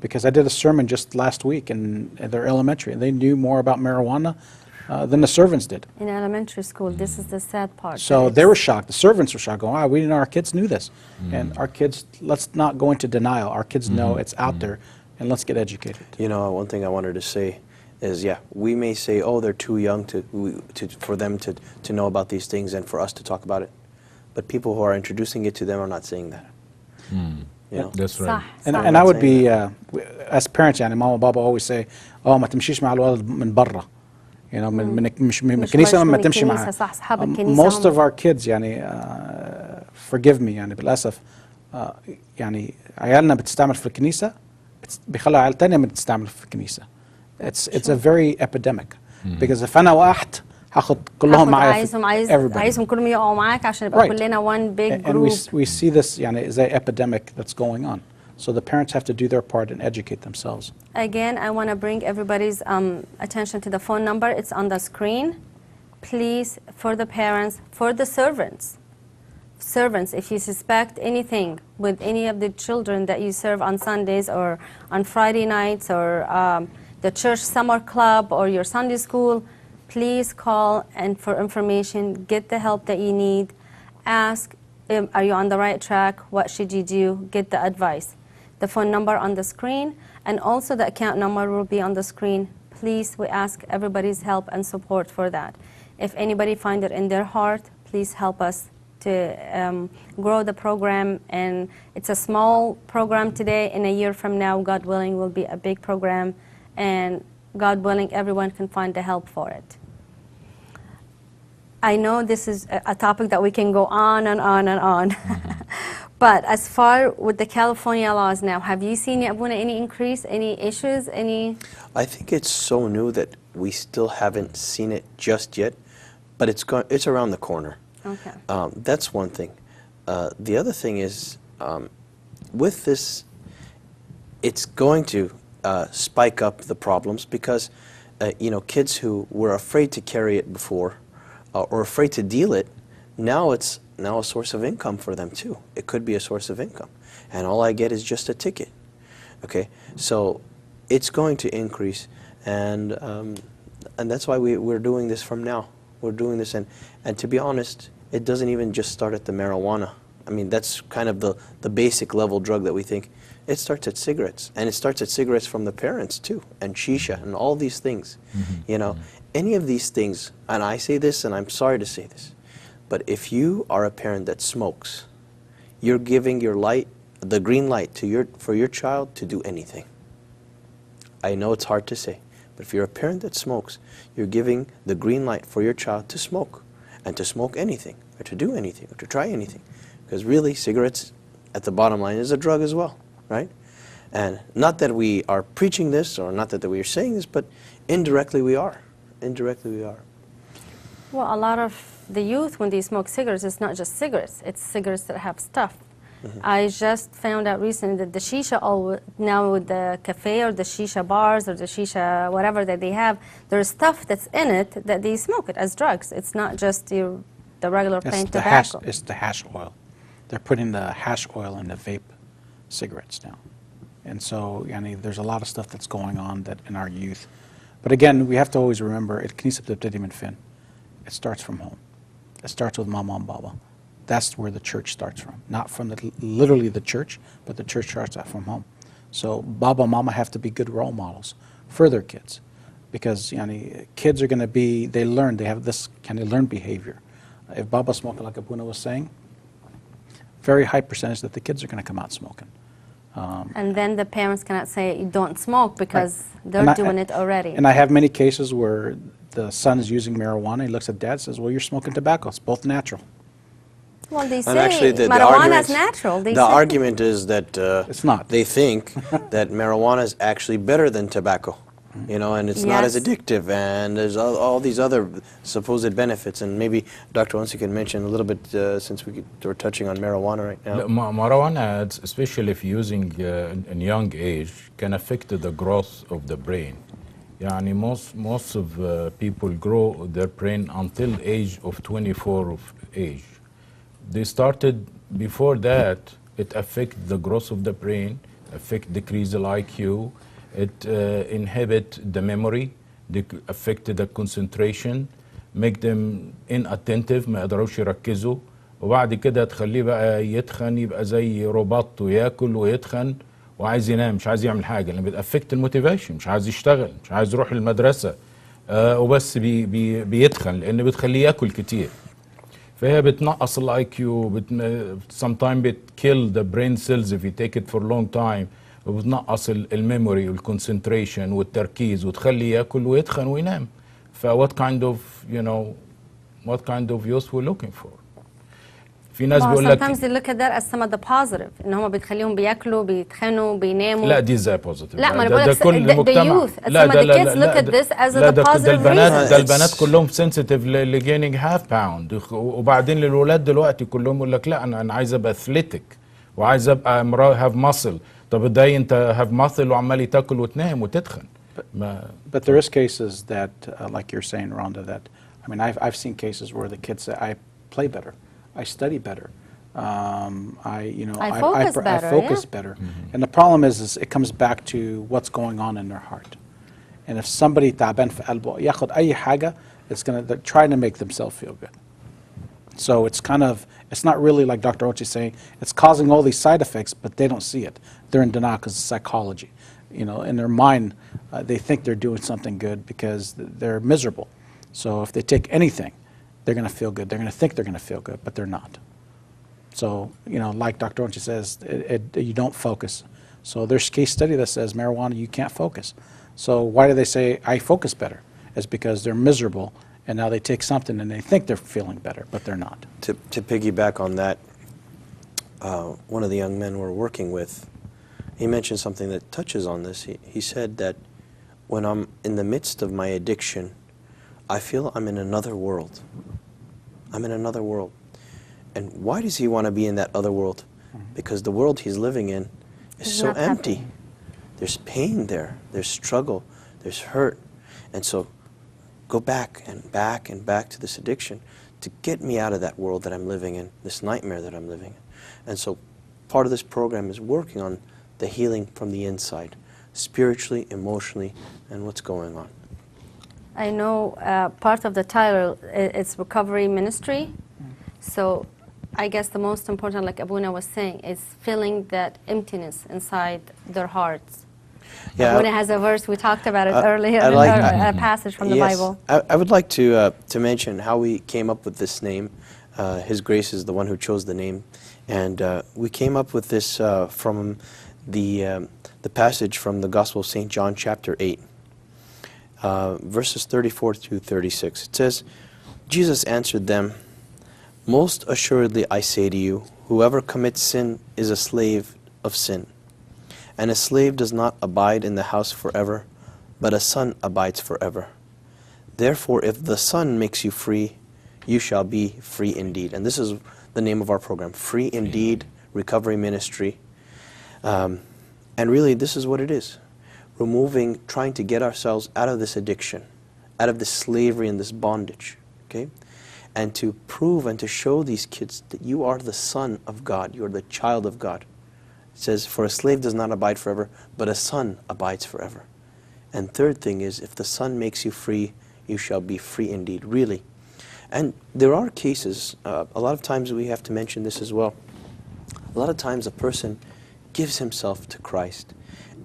Because I did a sermon just last week in their elementary, and they knew more about marijuana than the servants did. In elementary school, this is the sad part. So they were shocked. The servants were shocked, going, wow, we didn't know our kids knew this. And our kids, let's not go into denial. Our kids know it's out there, and let's get educated. You know, one thing I wanted to say is, yeah, we may say, oh, they're too young for them to know about these things and for us to talk about it. But people who are introducing it to them are not saying that. You know? That's right. And I would be, as parents, يعني ماما وبابا always say, oh, ما تمشيش مع الولد من برا. You know, من الكنيسة ما تمشي معها. Most of our kids, يعني forgive me, يعني بالأسف, يعني عيالنا بتستعمل في الكنيسة بيخلوا عيال تانية ما تستعمل في الكنيسة. It's a very epidemic. Because if أنا وقعت هاخد كلهم معايا. عايزهم كلهم يقعوا معاك عشان يبقى كلنا one big group. And we see this يعني as an epidemic that's going on. So the parents have to do their part and educate themselves. Again, I want to bring everybody's attention to the phone number. It's on the screen. Please, for the parents, for the servants. Servants, if you suspect anything with any of the children that you serve on Sundays or on Friday nights or the church summer club or your Sunday school, please call and for information, get the help that you need, ask, are you on the right track, what should you do, get the advice. The phone number on the screen, and also the account number will be on the screen. Please, we ask everybody's help and support for that. If anybody finds it in their heart, please help us to grow the program. And it's a small program today. In a year from now, God willing, will be a big program. And God willing, everyone can find the help for it. I know this is a topic that we can go on and on and on. But as far with the California laws now, have you seen, Abuna, any increase, any issues, any? I think it's so new that we still haven't seen it just yet, but it's around the corner. Okay. That's one thing. The other thing is, with this, it's going to spike up the problems because, you know, kids who were afraid to carry it before or afraid to deal it, now it's a source of income for them too. It could be a source of income. And all I get is just a ticket. Okay? So it's going to increase, and that's why we're doing this from now. We're doing this, and to be honest, it doesn't even just start at the marijuana. I mean, that's kind of the basic level drug that we think. It starts at cigarettes, and it starts at cigarettes from the parents too, and shisha, and all these things. You know, any of these things, and I say this, and I'm sorry to say this, but if you are a parent that smokes, you're giving your light, the green light for your child to do anything. I know it's hard to say, but if you're a parent that smokes, you're giving the green light for your child to smoke, and to smoke anything, or to do anything, or to try anything. Because really, cigarettes, at the bottom line, is a drug as well, right? And not that we are preaching this, or not that we are saying this, but indirectly we are. Indirectly we are. Well, a lot of the youth, when they smoke cigarettes, it's not just cigarettes. It's cigarettes that have stuff. I just found out recently that the shisha, now with the cafe or the shisha bars or the shisha whatever that they have, there's stuff that's in it that they smoke it as drugs. It's not just the regular plain tobacco. It's the hash oil. They're putting the hash oil in the vape cigarettes now. And so, there's a lot of stuff that's going on that in our youth. But again, we have to always remember, it starts from home. It starts with mama and baba. That's where the church starts from. Not from literally the church, but the church starts out from home. So baba and mama have to be good role models for their kids. Because kids are going to be, they have this kind of learned behavior. If baba smoking, like Abuna was saying, very high percentage that the kids are going to come out smoking. And then the parents cannot say, you don't smoke, because they're And I- doing it already. And I have many cases where the son is using marijuana. He looks at dad and says, well, you're smoking tobacco. It's both natural. Well, they And say actually, the marijuana argument, is natural. They the say. argument is that It's not. They think that marijuana is actually better than tobacco, you know, and it's not as Yes. addictive, and there's all these other supposed benefits. And maybe Dr. Onsi can mention a little bit, since we're touching on marijuana right now. Marijuana, especially if using in young age, can affect the growth of the brain. يعني most of people grow their brain until age of 24 of age. They started before that. It affects the growth of the brain, decrease the IQ, it inhibit the memory, affect the concentration, make them inattentive, ما يقدروش يركزوا، وبعد كده تخليه بقى يتخن، يبقى زي رباط وياكل ويتخن وعايز ينام، مش عايز يعمل حاجه، لان بتأفكت الموتيفيشن، مش عايز يشتغل، مش عايز يروح المدرسه، وبس بيتخن لان بتخليه ياكل كتير. فهي بتنقص الاي كيو، sometimes بتkill the brain cells if you take it for long time، وبتنقص الميموري والكونسنتريشن والتركيز، وتخليه ياكل ويتخن وينام. ف what kind of youth we're looking for. في ناس بيقول لك sometimes they look at that as some of the positive، ان هم بتخليهم بياكلوا بيتخنوا بيناموا. لا دي ازاي بوزيتيف؟ لا ما انا بقول لك كل المجتمع. the youth some of the kids look at this as a positive reason. ده البنات كلهم سنسيتيف لجيننج هاف باوند، وبعدين للولاد دلوقتي كلهم يقول لك لا انا عايز ابقى اثليتيك وعايز ابقى هاف ماسل. طب ازاي انت هاف ماسل وعمال تاكل وتنام وتتخن؟ But there is cases that, like you're saying, Randa, that, I mean, I've seen cases where the kids say, I play better, I study better, I focus better, I focus yeah. better. And the problem is it comes back to what's going on in their heart. And if somebody تعبان في قلبه ياخد أي حاجة, they're trying to make themselves feel good. So it's kind of, it's not really like Dr. Ochi is saying, it's causing all these side effects, but they don't see it. They're in denial because it's psychology. You know, in their mind, they think they're doing something good because they're miserable. So if they take anything, they're going to feel good. They're going to think they're going to feel good, but they're not. So, you know, like Dr. Onchi says, you don't focus. So there's case study that says marijuana, you can't focus. So why do they say, I focus better? It's because they're miserable, and now they take something and they think they're feeling better, but they're not. To piggyback on that, one of the young men we're working with, he mentioned something that touches on this. He said that when I'm in the midst of my addiction, I feel I'm in another world. I'm in another world. And why does he want to be in that other world? Because the world he's living in is so empty. Happy. There's pain there. There's struggle. There's hurt. And so go back and back and back to this addiction to get me out of that world that I'm living in, this nightmare that I'm living in. And so part of this program is working on the healing from the inside, spiritually, emotionally, and what's going on. I know part of the title is recovery ministry. So I guess the most important, like Abuna was saying, is filling that emptiness inside their hearts. Yeah, Abuna has a verse, we talked about it earlier, I like a passage from the yes, Bible. I would like to mention how we came up with this name. His Grace is the one who chose the name. And we came up with this from the passage from the Gospel of St. John chapter 8, verses 34 through 36. It says, Jesus answered them, "Most assuredly I say to you, whoever commits sin is a slave of sin. And a slave does not abide in the house forever, but a son abides forever. Therefore, if the Son makes you free, you shall be free indeed." And this is the name of our program, Free Indeed Recovery Ministry. And really, this is what it is. Trying to get ourselves out of this addiction, out of this slavery and this bondage, okay? And to prove and to show these kids that you are the son of God, you are the child of God. It says, for a slave does not abide forever, but a son abides forever. And third thing is, if the Son makes you free, you shall be free indeed, really. And there are cases, a lot of times we have to mention this as well. A lot of times a person gives himself to Christ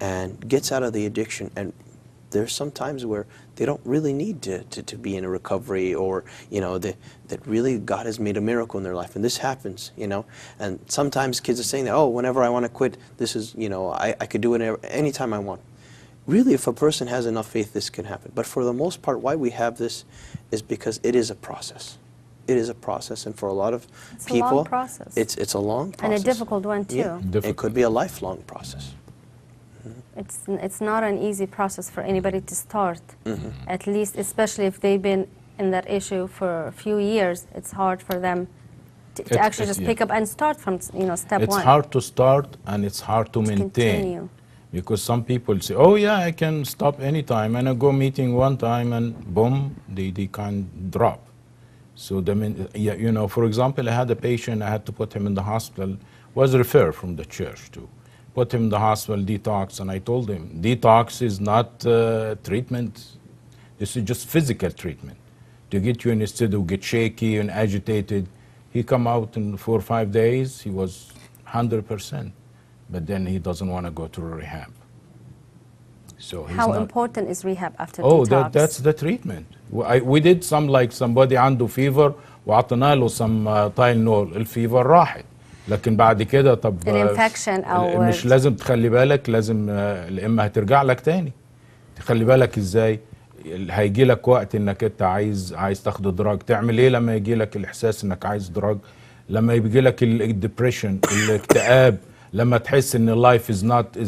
and gets out of the addiction, and there's some times where they don't really need to be in a recovery, or, you know, that really God has made a miracle in their life, and this happens, you know. And sometimes kids are saying that, oh, whenever I want to quit, this is, you know, I could do it anytime I want. Really, if a person has enough faith, this can happen. But for the most part, why we have this is because it is a process. It is a process, and for a lot of people, a long process. It's a long process. And a difficult one, too. Yeah, it could be a lifelong process. It's not an easy process for anybody to start. At least, especially if they've been in that issue for a few years, it's hard for them to actually just pick up and start from, you know, step one. It's hard to start, and it's hard to maintain. Continue. Because some people say, oh yeah, I can stop anytime, and I go meeting one time, and boom, they can drop. So you know, for example, I had a patient, I had to put him in the hospital, was referred from the church to put him in the hospital, detox, and I told him, detox is not treatment, this is just physical treatment. To get you, instead of get shaky and agitated, he come out in 4 or 5 days, he was 100%, but then he doesn't want to go to rehab. So how important is rehab after detox? Oh, that's the treatment. We did some, like somebody عنده fever وعطينا له some Tylenol, الفيفر راحت. لكن بعد كده طب الانفكشن او مش لازم تخلي بالك، لازم اما هترجع لك تاني. تخلي بالك ازاي؟ هيجي لك وقت انك انت عايز تاخد دراج. تعمل ايه لما يجي لك الاحساس انك عايز دراج؟ لما يجي لك الديبريشن، الاكتئاب، لما تحس ان life is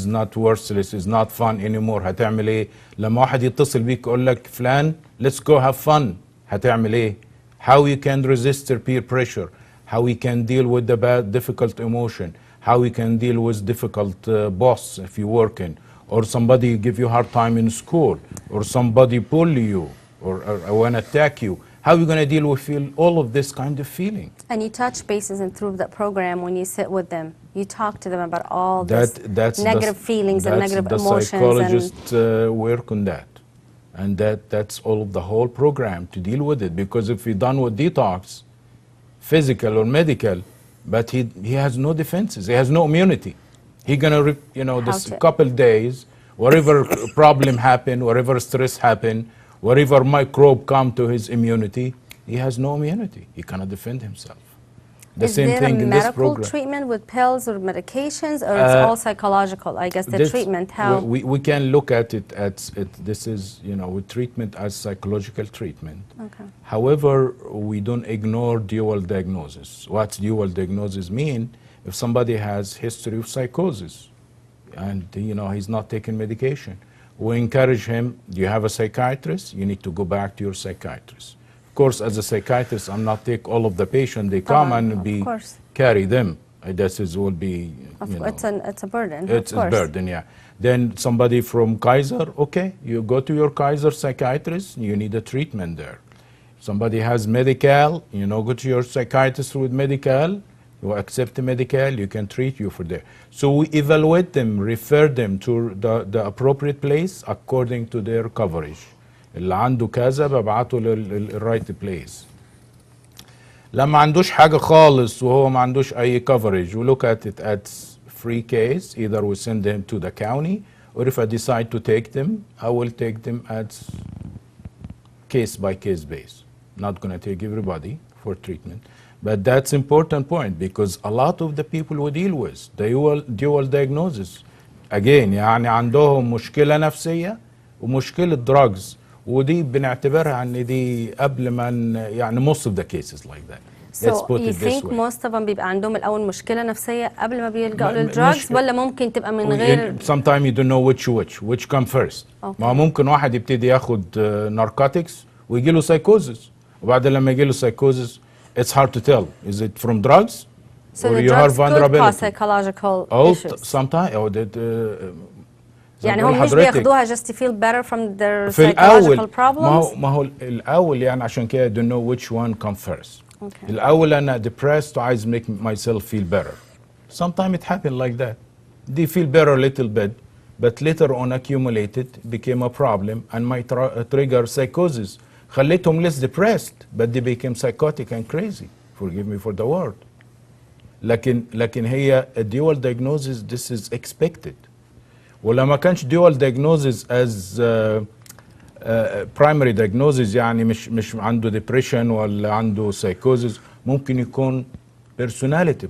not worthless, is not fun anymore، هتعمل ايه؟ لما واحد يتصل بيك يقول لك فلان let's go have fun، هتعمل ايه؟ How you can resist your peer pressure, how we can deal with the bad, difficult emotion, how we can deal with difficult boss if you're working, or somebody give you hard time in school, or somebody bully you, or want to attack you. How are you going to deal with all of this kind of feeling? And you touch bases and through that program when you sit with them. You talk to them about all this negative feelings and negative emotions. The psychologists work on that. And that's all of the whole program to deal with it. Because if you're done with detox, physical or medical, but he has no defenses, he has no immunity. He's gonna, you know, this couple days, whatever problem happen, whatever stress happen, whatever microbe come to his immunity, he has no immunity. He cannot defend himself. The same thing in this program. Is there a medical treatment with pills or medications, or it's all psychological? I guess the treatment, how? We can look at it as this is, you know, with treatment as psychological treatment. Okay. However, we don't ignore dual diagnosis. What's dual diagnosis mean? If somebody has history of psychosis and, you know, he's not taking medication, we encourage him, do you have a psychiatrist? You need to go back to your psychiatrist. Of course, as a psychiatrist, I'm not take all of the patients, they come and carry them. This will be, you know, it's a burden. It's a burden, yeah. Then somebody from Kaiser, okay, you go to your Kaiser psychiatrist, you need a treatment there. Somebody has medical, you know, go to your psychiatrist with medical, you accept the medical, you can treat you for there. So we evaluate them, refer them to the appropriate place according to their coverage. اللي عنده كذا ببعته للرايت بليس. لما عندوش حاجة خالص وهو ما عندوش أي coverage, we look at it as free case. Either we send them to the county, or if I decide to take them, I will take them as case by case base. Not going to take everybody for treatment. But that's important point, because a lot of the people we deal with, dual diagnosis. Again, يعني عندهم مشكلة نفسية ومشكلة drugs. ودي بنعتبرها ان دي قبل ما يعني most of the cases like that. So you think most of them بيبقى عندهم الأول مشكلة نفسية قبل ما بيلجأوا للدراجز، ولا ممكن تبقى من غير؟ Sometimes you don't know which come first. Okay. ما ممكن واحد يبتدي ياخد narcotics ويجي له psychosis، وبعد لما يجي له psychosis it's hard to tell, is it from drugs so or you have vulnerability? So the drugs could cause psychological issues. Sometimes يعني هم مش بياخدوها just to feel better from their psychological problems. ما هو الأول يعني عشان كده don't know which one come first. Okay. الأول أنا depressed وعايز make myself feel better. Sometimes it happen like that. They feel better a little bit, but later on accumulated became a problem and might trigger psychosis. خليتهم less depressed, but they became psychotic and crazy. Forgive me for the word. لكن هي a dual diagnosis, this is expected. ولما كانش dual diagnosis as primary diagnosis يعني مش عنده depression ولا عنده psychosis، ممكن يكون personality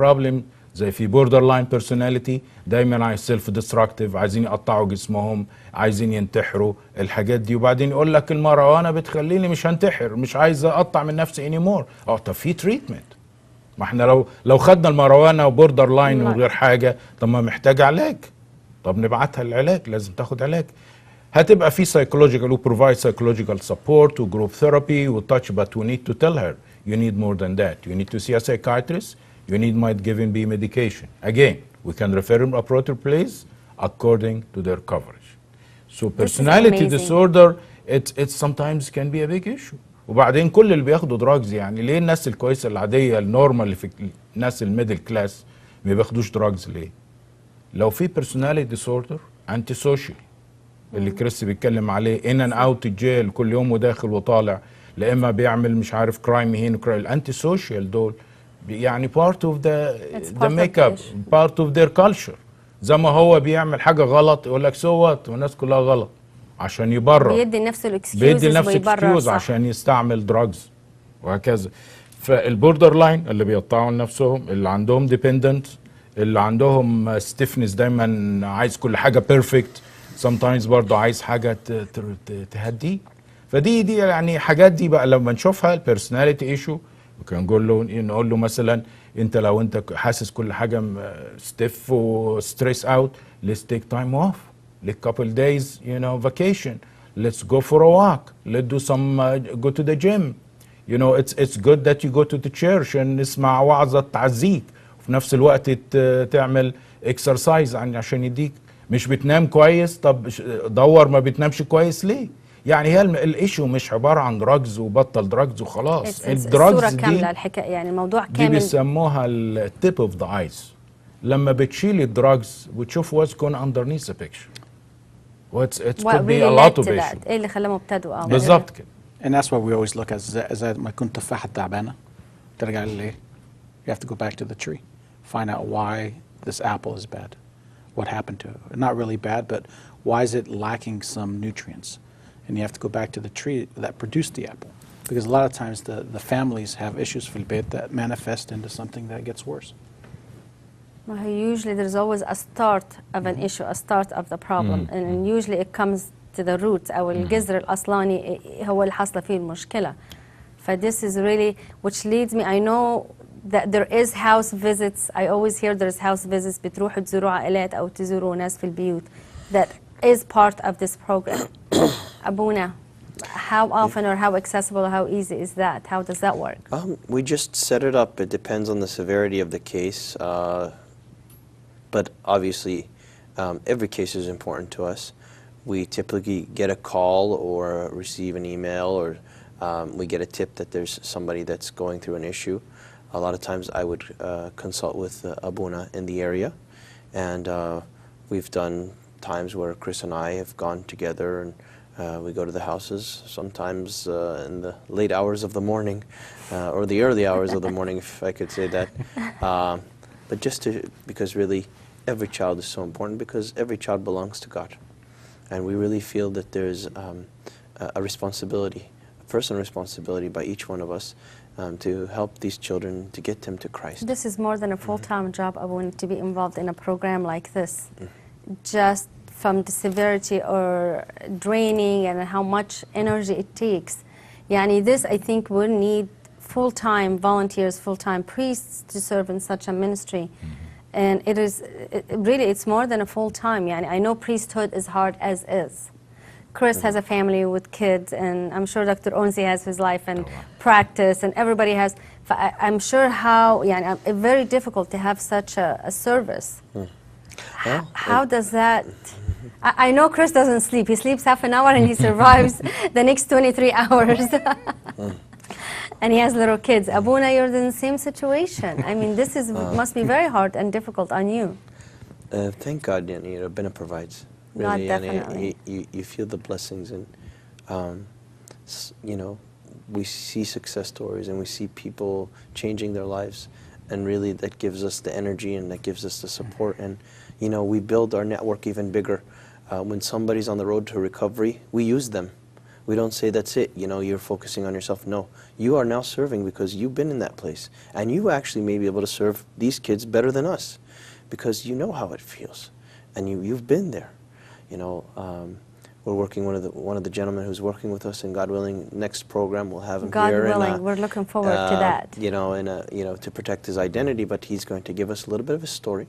problem زي في borderline personality، دايما عايز self destructive، عايزين يقطعوا جسمهم، عايزين ينتحروا الحاجات دي، وبعدين يقول لك المروانه بتخليني مش هنتحر، مش عايز اقطع من نفسي anymore. طب في تريتمنت، ما احنا لو خدنا المروانه وبوردر لاين من غير حاجه، طب ما محتاج علاج، طب نبعتها للعلاج، لازم تاخد علاج. هتبقى في psychological و provide psychological support و group therapy و touch, but we need to tell her you need more than that. You need to see a psychiatrist. You need might give him B medication. Again, we can refer him appropriate place according to their coverage. So personality disorder, it sometimes can be a big issue. وبعدين كل اللي بياخدوا دراجز، يعني ليه الناس الكويسه العاديه النورمال اللي في الناس الميدل كلاس ما بياخدوش دراجز ليه؟ لو في personality disorder انتي سوشيال اللي كريس بيتكلم عليه، ان اند اوت الجيل كل يوم وداخل وطالع، لا اما بيعمل مش عارف كرايم هين وكرايم، الانتي سوشيال دول يعني part of the makeup, part of their culture. زي ما هو بيعمل حاجه غلط يقول لك سو وات والناس كلها غلط عشان يبرر، بيدي نفسه الاكسكيوز عشان يستعمل دراجز وهكذا. فالبوردر لاين اللي بيقطعوا لنفسهم، اللي عندهم ديبندنت، اللي عندهم ستيفنس دايما عايز كل حاجه بيرفكت، sometimes برضه عايز حاجه تهديه. فدي يعني حاجات دي بقى لما نشوفها البيرسوناليتي ايشو، وكان نقول له مثلا انت لو انت حاسس كل حاجه ستيف وستريس اوت، let's take time off, like couple days vacation, let's go for a walk, let's do some go to the gym, it's good that you go to the church and نسمع وعظه تعزيك، وفي نفس الوقت تعمل exercise عشان يديك. مش بتنام كويس، طب دور ما بتنامش كويس ليه؟ يعني هي الايشو مش عباره عن دراجز وبطل دراجز وخلاص، الصوره كامله الحكايه، يعني الموضوع كامل. دي بيسموها التيب اوف ذا ايس. لما بتشيل الدراجز بتشوف واتس جون اندرنيث ذا بيكتشر، واتس could be a lot of issues. ايه اللي خلاهم ابتدوا بالظبط كده. And that's why we always look at زي ما يكون تفاحه تعبانه ترجع ليه؟ You have to go back to the tree, find out why this apple is bad, what happened to it. Not really bad, but why is it lacking some nutrients? And you have to go back to the tree that produced the apple, because a lot of times the families have issues في البيت that manifest into something that gets worse. Usually there's always a start of an issue, a start of the problem, and usually it comes to the root أو الجذر الأصلاني هو اللي حاصلة فيه المشكلة. This is really which leads me. I know that there is house visits. I always hear there's house visits. بتروحوا تزوروا عائلات أو تزوروا ناس في البيوت. That is part of this program. Abuna, how often or how accessible or how easy is that? How does that work? We just set it up. It depends on the severity of the case. But obviously, every case is important to us. We typically get a call or receive an email, or we get a tip that there's somebody that's going through an issue. A lot of times I would consult with Abuna in the area, and we've done times where Chris and I have gone together, and we go to the houses, sometimes in the late hours of the morning, or the early hours of the morning, if I could say that. But just because really every child is so important, because every child belongs to God. And we really feel that there's a responsibility, a personal responsibility by each one of us to help these children, to get them to Christ. This is more than a full-time job, Abun, to be involved in a program like this. Just from the severity or draining and how much energy it takes. Yani this, I think, will need full-time volunteers, full-time priests to serve in such a ministry. And really, it's more than a full-time. Yani I know priesthood is hard as is. Chris has a family with kids, and I'm sure Dr. Onsi has his life and practice, and everybody has. I'm sure very difficult to have such a service. How does that? I know Chris doesn't sleep. He sleeps half an hour and he survives the next 23 hours. And he has little kids. Abuna, you're in the same situation. I mean, this must be very hard and difficult on you. Thank God, Rabbina provides. Really, God, definitely. You feel the blessings, and we see success stories, and we see people changing their lives. and really that gives us the energy and that gives us the support. And you know, we build our network even bigger. When somebody's on the road to recovery, we use them. We don't say that's it, you know, you're focusing on yourself. No, you are now serving because you've been in that place, and you actually may be able to serve these kids better than us because you know how it feels, and you've been there. You know, we're working one of the gentlemen who's working with us, and God willing, next program we'll have him God here. willing, and, we're looking forward to that. You know, to protect his identity, but he's going to give us a little bit of his story,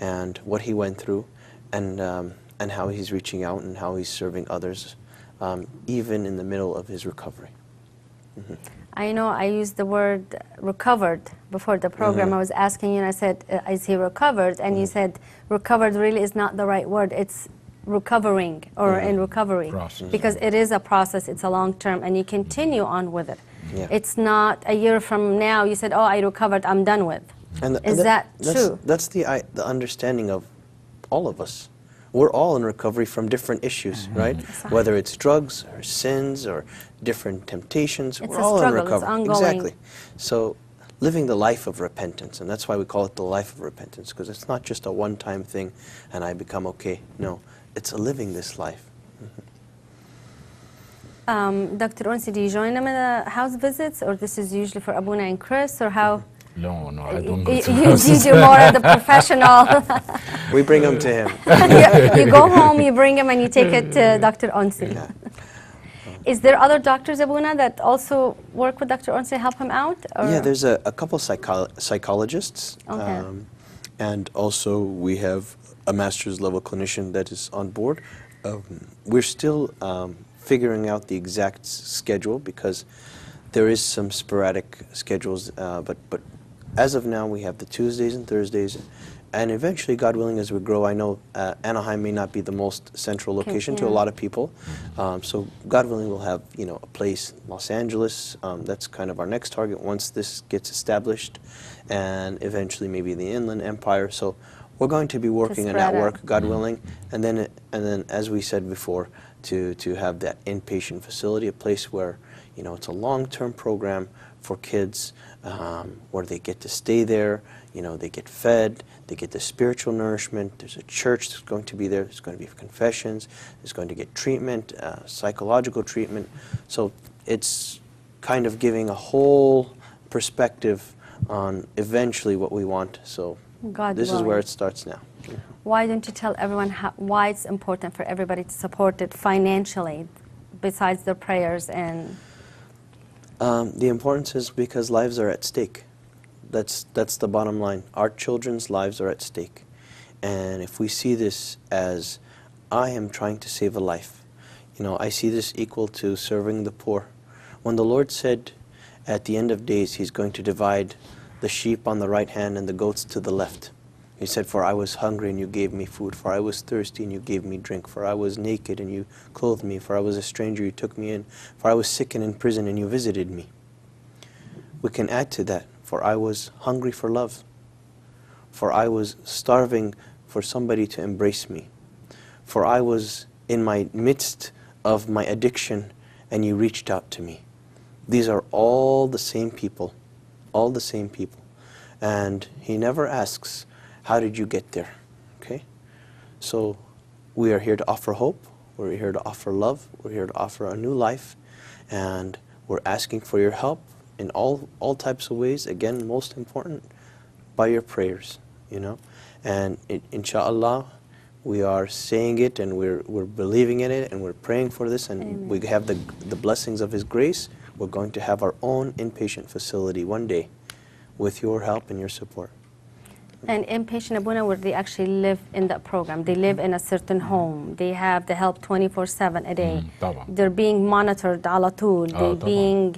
and what he went through, and how he's reaching out and how he's serving others, even in the middle of his recovery. Mm-hmm. I know I used the word recovered before the program. I was asking you, and I said, is he recovered? And you said, recovered really is not the right word. It's recovering or in recovery. Process. Because it is a process, it's a long term, and you continue on with it. Yeah. It's not a year from now, you said, oh, I recovered, I'm done with. Is that true? That's the understanding of all of us. We're all in recovery from different issues, right? Whether it's drugs or sins or different temptations, It's we're a all struggle, in it's recovery. ongoing. Exactly. So living the life of repentance, and that's why we call it the life of repentance, because it's not just a one-time thing and I become okay. No, it's a living this life. Dr. Onsi, do you join them in the house visits, or this is usually for Abuna and Chris, or how? No, I don't go You to do houses. more of the professional. We bring them to him. You go home, you bring him, and you take it to Dr. Onsi. Yeah. Is there other doctors, Abuna, that also work with Dr. Onsi, help him out? Or? Yeah, there's a couple psychologists, Okay. and also we have a master's level clinician that is on board. We're still figuring out the exact schedule because there is some sporadic schedules, but as of now we have the Tuesdays and Thursdays, and eventually, God willing, as we grow, I know Anaheim may not be the most central location to a lot of people, so God willing, we'll have a place in Los Angeles. That's kind of our next target once this gets established, and eventually maybe the Inland Empire. So we're going to be working a network, God willing, and then as we said before, to have that inpatient facility, a place where it's a long-term program for kids, where they get to stay there. They get fed, they get the spiritual nourishment. There's a church that's going to be there. There's going to be confessions. There's going to get treatment, psychological treatment. So it's kind of giving a whole perspective on eventually what we want. So this is where it starts now. Why don't you tell everyone why it's important for everybody to support it financially, besides their prayers and... The importance is because lives are at stake. That's the bottom line. Our children's lives are at stake. And if we see this as, I am trying to save a life, I see this equal to serving the poor. When the Lord said at the end of days He's going to divide the sheep on the right hand and the goats to the left, He said, for I was hungry and you gave me food, for I was thirsty and you gave me drink, for I was naked and you clothed me, for I was a stranger, you took me in, for I was sick and in prison and you visited me. We can add to that, for I was hungry for love, for I was starving for somebody to embrace me, for I was in my midst of my addiction and you reached out to me. These are all the same people, all the same people. And He never asks, how did you get there? Okay? So we are here to offer hope, we're here to offer love, we're here to offer a new life, and we're asking for your help in all types of ways. Again, most important, by your prayers, And inshallah, we are saying it and we're believing in it and we're praying for this, and we have the blessings of His grace. We're going to have our own inpatient facility one day with your help and your support. And inpatient Abuna, where they actually live in that program. They live in a certain home. They have the help 24/7 a day. They're being monitored على طول. They're being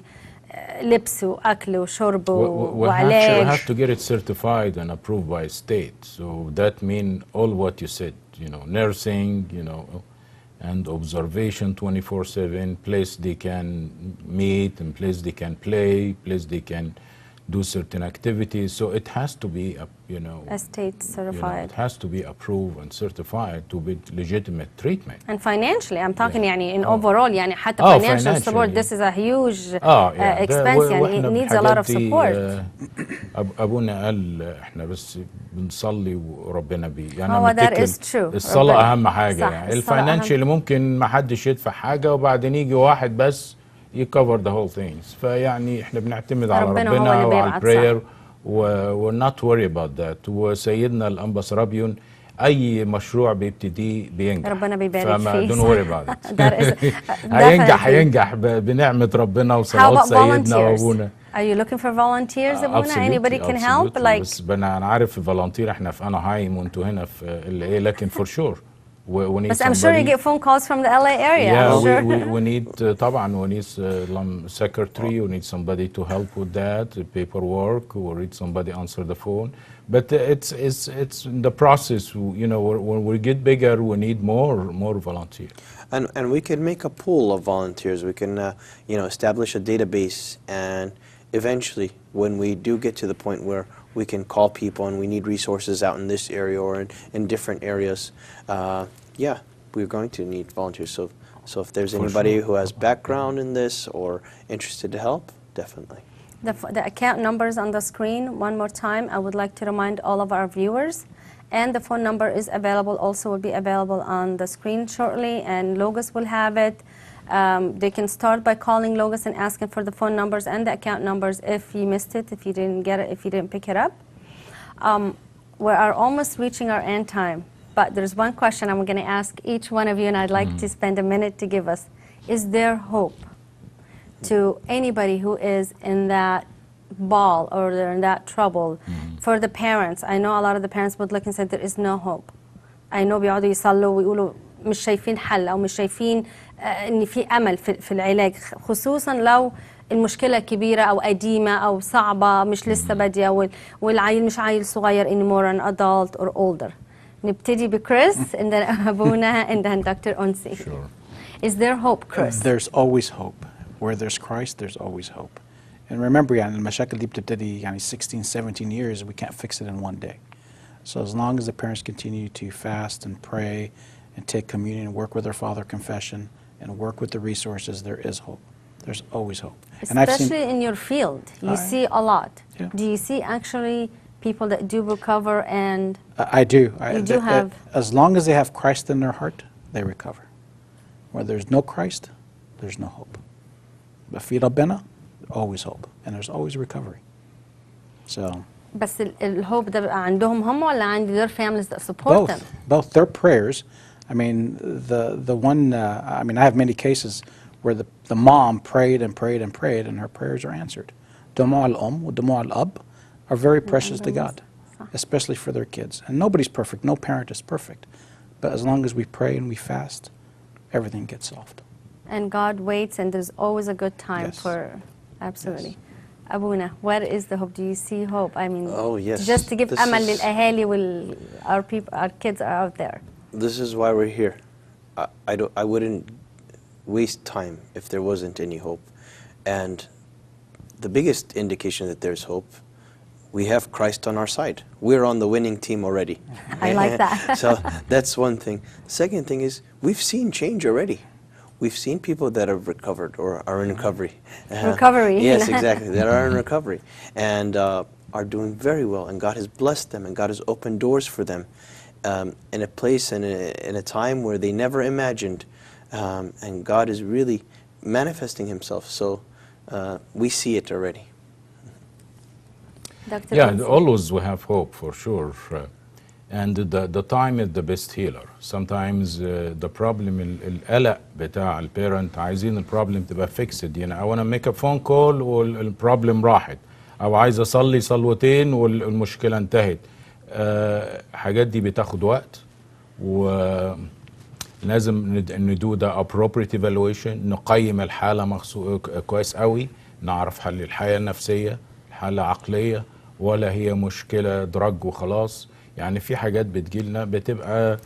لبسوا أكلوا شربوا وعلاج. We have to get it certified and approved by state. So that means all what you said, nursing, and observation 24/7, place they can meet, and place they can play, place they can do certain activities. So it has to be, A state certified. it has to be approved and certified to be legitimate treatment. And financially, I'm talking Yeah. يعني in overall يعني حتى financial support. This is a huge expense يعني it needs a lot of support. أبونا قال إحنا بس بنصلي وربنا يعني هو that is true. الصلاة أهم حاجة. صح. يعني الفاينانشال ممكن ما حدش يدفع حاجة وبعدين يجي واحد بس يكفر the whole things. فيعني إحنا بنعتمد على ربنا وعلى البراير و not worry about that. وسيدنا الأنبا رابيون أي مشروع بيبتديه بينجح. ربنا بيبارك فيه. don't worry about it. هينجح بنعمة ربنا وصلوات سيدنا وأبونا. Are you looking for volunteers, Abuna? Anybody can help? Like بس أنا عارف volunteer إحنا في أناهايم وأنتوا هنا في LA لكن for sure. But I'm sure you get phone calls from the LA area. Yeah, sure. we need طبعا we need secretary, we need somebody to help with that, paperwork, we need somebody answer the phone. But it's in the process, when we get bigger, we need more volunteers. And we can make a pool of volunteers. We can establish a database, and eventually, when we do get to the point where we can call people and we need resources out in this area or in different areas, yeah, we're going to need volunteers. So if there's anybody who has background in this or interested to help, definitely. The account numbers on the screen, one more time, I would like to remind all of our viewers. And the phone number is available, also will be available on the screen shortly, and Logos will have it. They can start by calling Logos and asking for the phone numbers and the account numbers if you missed it, if you didn't get it, if you didn't pick it up. We are almost reaching our end time, but there's one question I'm going to ask each one of you, and I'd like to spend a minute to give us. Is there hope to anybody who is in that ball or they're in that trouble? For the parents, I know a lot of the parents would look and say there is no hope. I know بيقعدوا يصلوا ويقولوا مش شايفين حل أو مش شايفين إن في أمل في العلاج، خصوصا لو المشكلة كبيرة أو قديمة أو صعبة مش لسه بادية والعيل مش عيل صغير anymore an adult or older. نبتدي بكريس and then أبونا and then Dr. Onsi. Sure. Is there hope, Chris? There's always hope. Where there's Christ, there's always hope. And remember, يعني المشاكل دي بتبتدي يعني 16, 17 years. We can't fix it in one day. So as long as the parents continue to fast and pray and take communion and work with their father confession and work with the resources, there is hope. There's always hope. Especially in your field, you see a lot. Yeah. Do you see actually people that do recover and... I do. You do have... As long as they have Christ in their heart, they recover. Where there's no Christ, there's no hope. But في ربنا, always hope. And there's always recovery. So... بس الhope ده بقى عندهم هم ولا عند their families that support them? Both. Their prayers. I mean, the one, I mean, I have many cases where the mom prayed and prayed and prayed and her prayers are answered. دموع الأم ودموع الأب are very precious to God, especially for their kids. And nobody's perfect. No parent is perfect. But as long as we pray and we fast, everything gets solved. And God waits, and there's always a good time for... Absolutely. Yes. Abuna, where is the hope? Do you see hope? I mean, just to give amal للأهالي our people, our kids are out there. This is why we're here. I wouldn't waste time if there wasn't any hope. And the biggest indication that there's hope, we have Christ on our side. We're on the winning team already. I like that. So that's one thing. Second thing is we've seen change already. We've seen people that have recovered or are in recovery. Recovery. Yes, exactly. That are in recovery and are doing very well. And God has blessed them and God has opened doors for them in a place and in a time where they never imagined. And God is really manifesting Himself. So we see it already. Yeah, always we have hope for sure. And the time is the best healer. Sometimes the problem القلق بتاع البيرنت عايزين البروبلم تبقى fixed. I want to make a phone call والبروبلم راحت. أو عايز أصلي صلوتين والمشكلة انتهت. حاجات دي بتاخد وقت ولازم ندو ده appropriate evaluation نقيم الحالة كويس قوي نعرف هل الحالة نفسية الحالة عقلية ولا هي مشكلة دراج وخلاص. يعني في حاجات بتجيلنا بتبقى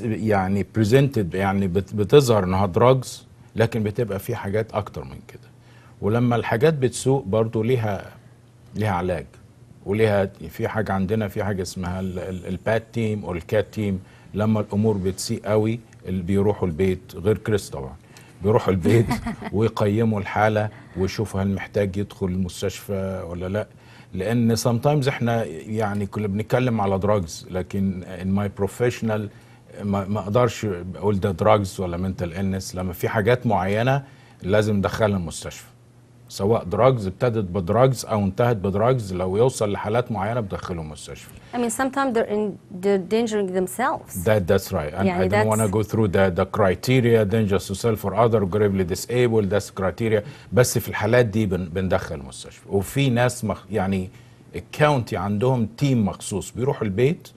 يعني presented يعني بتظهر انها دراجز لكن بتبقى في حاجات اكتر من كده. ولما الحاجات بتسوق برضو ليها ليها علاج وليها في حاجه عندنا، في حاجه اسمها البات تيم او الكات تيم. لما الامور بتسيء قوي اللي بيروحوا البيت، غير كريس طبعا، بيروحوا البيت ويقيموا الحاله ويشوفوا هل محتاج يدخل المستشفى ولا لا. لان sometimes احنا يعني كنا بنتكلم على دراجز، لكن in my professional ما اقدرش اقول ده دراجز ولا mental illness. لما في حاجات معينه لازم ندخلها المستشفى، سواء دراجز ابتدت بدراجز او انتهت بدراجز. لو يوصل لحالات معينه بدخلهم المستشفى. I mean, sometimes they're endangering themselves. That's right. And I don't want to go through the criteria, dangerous to self or other, gravely disabled, that's criteria. بس في الحالات دي بندخل المستشفى. وفي ناس يعني الكاونتي عندهم تيم مخصوص بيروحوا البيت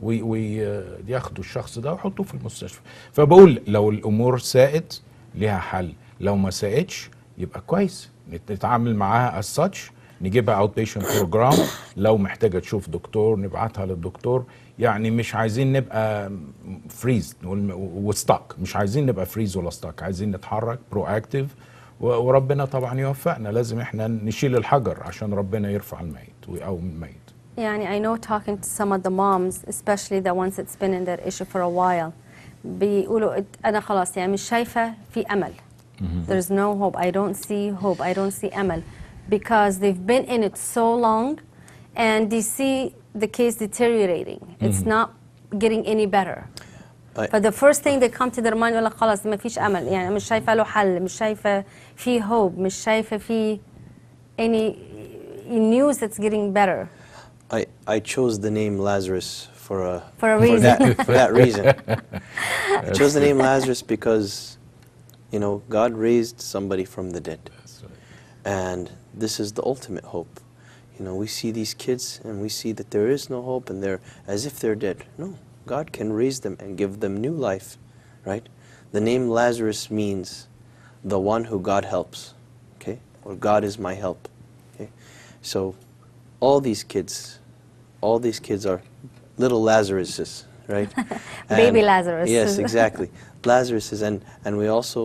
وياخدوا الشخص ده ويحطوه في المستشفى. فبقول لو الامور ساءت ليها حل، لو ما ساءتش يبقى كويس نتعامل معاها as such، نجيبها اوت بيشنت بروجرام. لو محتاجه تشوف دكتور نبعتها للدكتور. يعني مش عايزين نبقى فريز وستاك، مش عايزين نبقى فريز ولا ستاك، عايزين نتحرك برو اكتيف. وربنا طبعا يوفقنا، لازم احنا نشيل الحجر عشان ربنا يرفع الميت ويقوم الميت. يعني I know talking to some of the moms, especially the ones that's been in that issue for a while, بيقولوا أنا خلاص يعني مش شايفة في أمل. There's no hope. I don't see hope. I don't see أمل. Because they've been in it so long and they see the case deteriorating. It's not getting any better. For the first thing they come to their mind يقول لك خلاص ما فيش أمل، يعني مش شايفة له حل، مش شايفة في hope، مش شايفة في any news that's getting better. I chose the name Lazarus for a reason. For that reason. I chose the name Lazarus because, you know, God raised somebody from the dead. That's right. And this is the ultimate hope. You know, we see these kids and we see that there is no hope and they're as if they're dead. No, God can raise them and give them new life, right? The name Lazarus means the one who God helps, okay? Or God is my help, okay? So all these kids are little Lazaruses, right? Baby Lazarus. Yes, exactly. Lazaruses, and we also,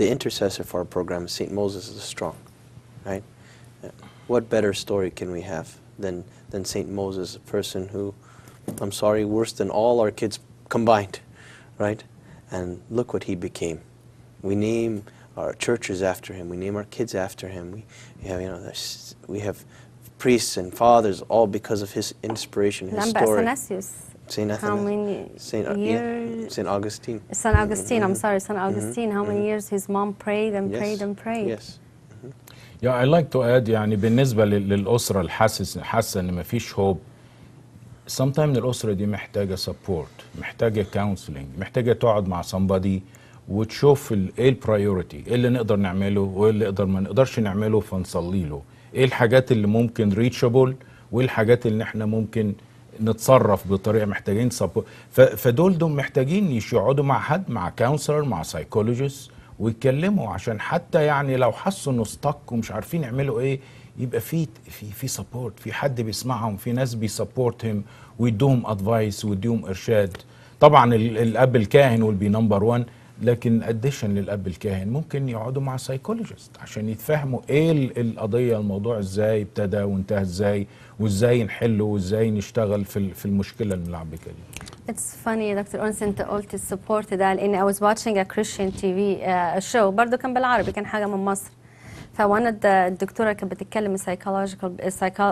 the intercessor for our program, St. Moses the Strong, right? What better story can we have than St. Moses, a person who, I'm sorry, worse than all our kids combined, right? And look what he became. We name our churches after him. We name our kids after him. We have, you know, we have priests and fathers all because of his inspiration, his story. Saint Athanasius. How many years? Saint Augustine. Saint Augustine, I'm sorry, Saint Augustine. How many years his mom prayed and prayed and prayed. Yes. Yeah, I like to add يعني بالنسبة للأسرة حاسة إن مفيش hope. sometimes الأسرة دي محتاجة support، محتاجة counseling، محتاجة تقعد مع somebody وتشوف ايه البرايورتي، ايه اللي نقدر نعمله وايه اللي ما نقدرش نعمله فنصلي له، ايه الحاجات اللي ممكن ريتشابل وايه الحاجات اللي احنا ممكن نتصرف بطريقه محتاجين سبورت. فدول محتاجين يقعدوا مع حد، مع كونسلر، مع سايكولوجيست، ويتكلموا عشان حتى يعني لو حسوا انه ستك ومش عارفين يعملوا ايه يبقى في سبورت، في حد بيسمعهم، في ناس بيسبورتهم ويدوهم ادفايس ويدوهم ارشاد. طبعا الاب الكاهن will be number one، لكن اديشن للاب الكاهن ممكن يقعدوا مع سايكولوجيست عشان يتفهموا ايه القضيه، الموضوع ازاي ابتدى وانتهى ازاي، وازاي نحله وازاي نشتغل في المشكله الملعبكه دي. It's funny Dr. Onsi انت قلت السبورت ده، لان I was watching a Christian TV show برضه كان بالعربي، كان حاجه من مصر. فوانا الدكتوره كانت بتتكلم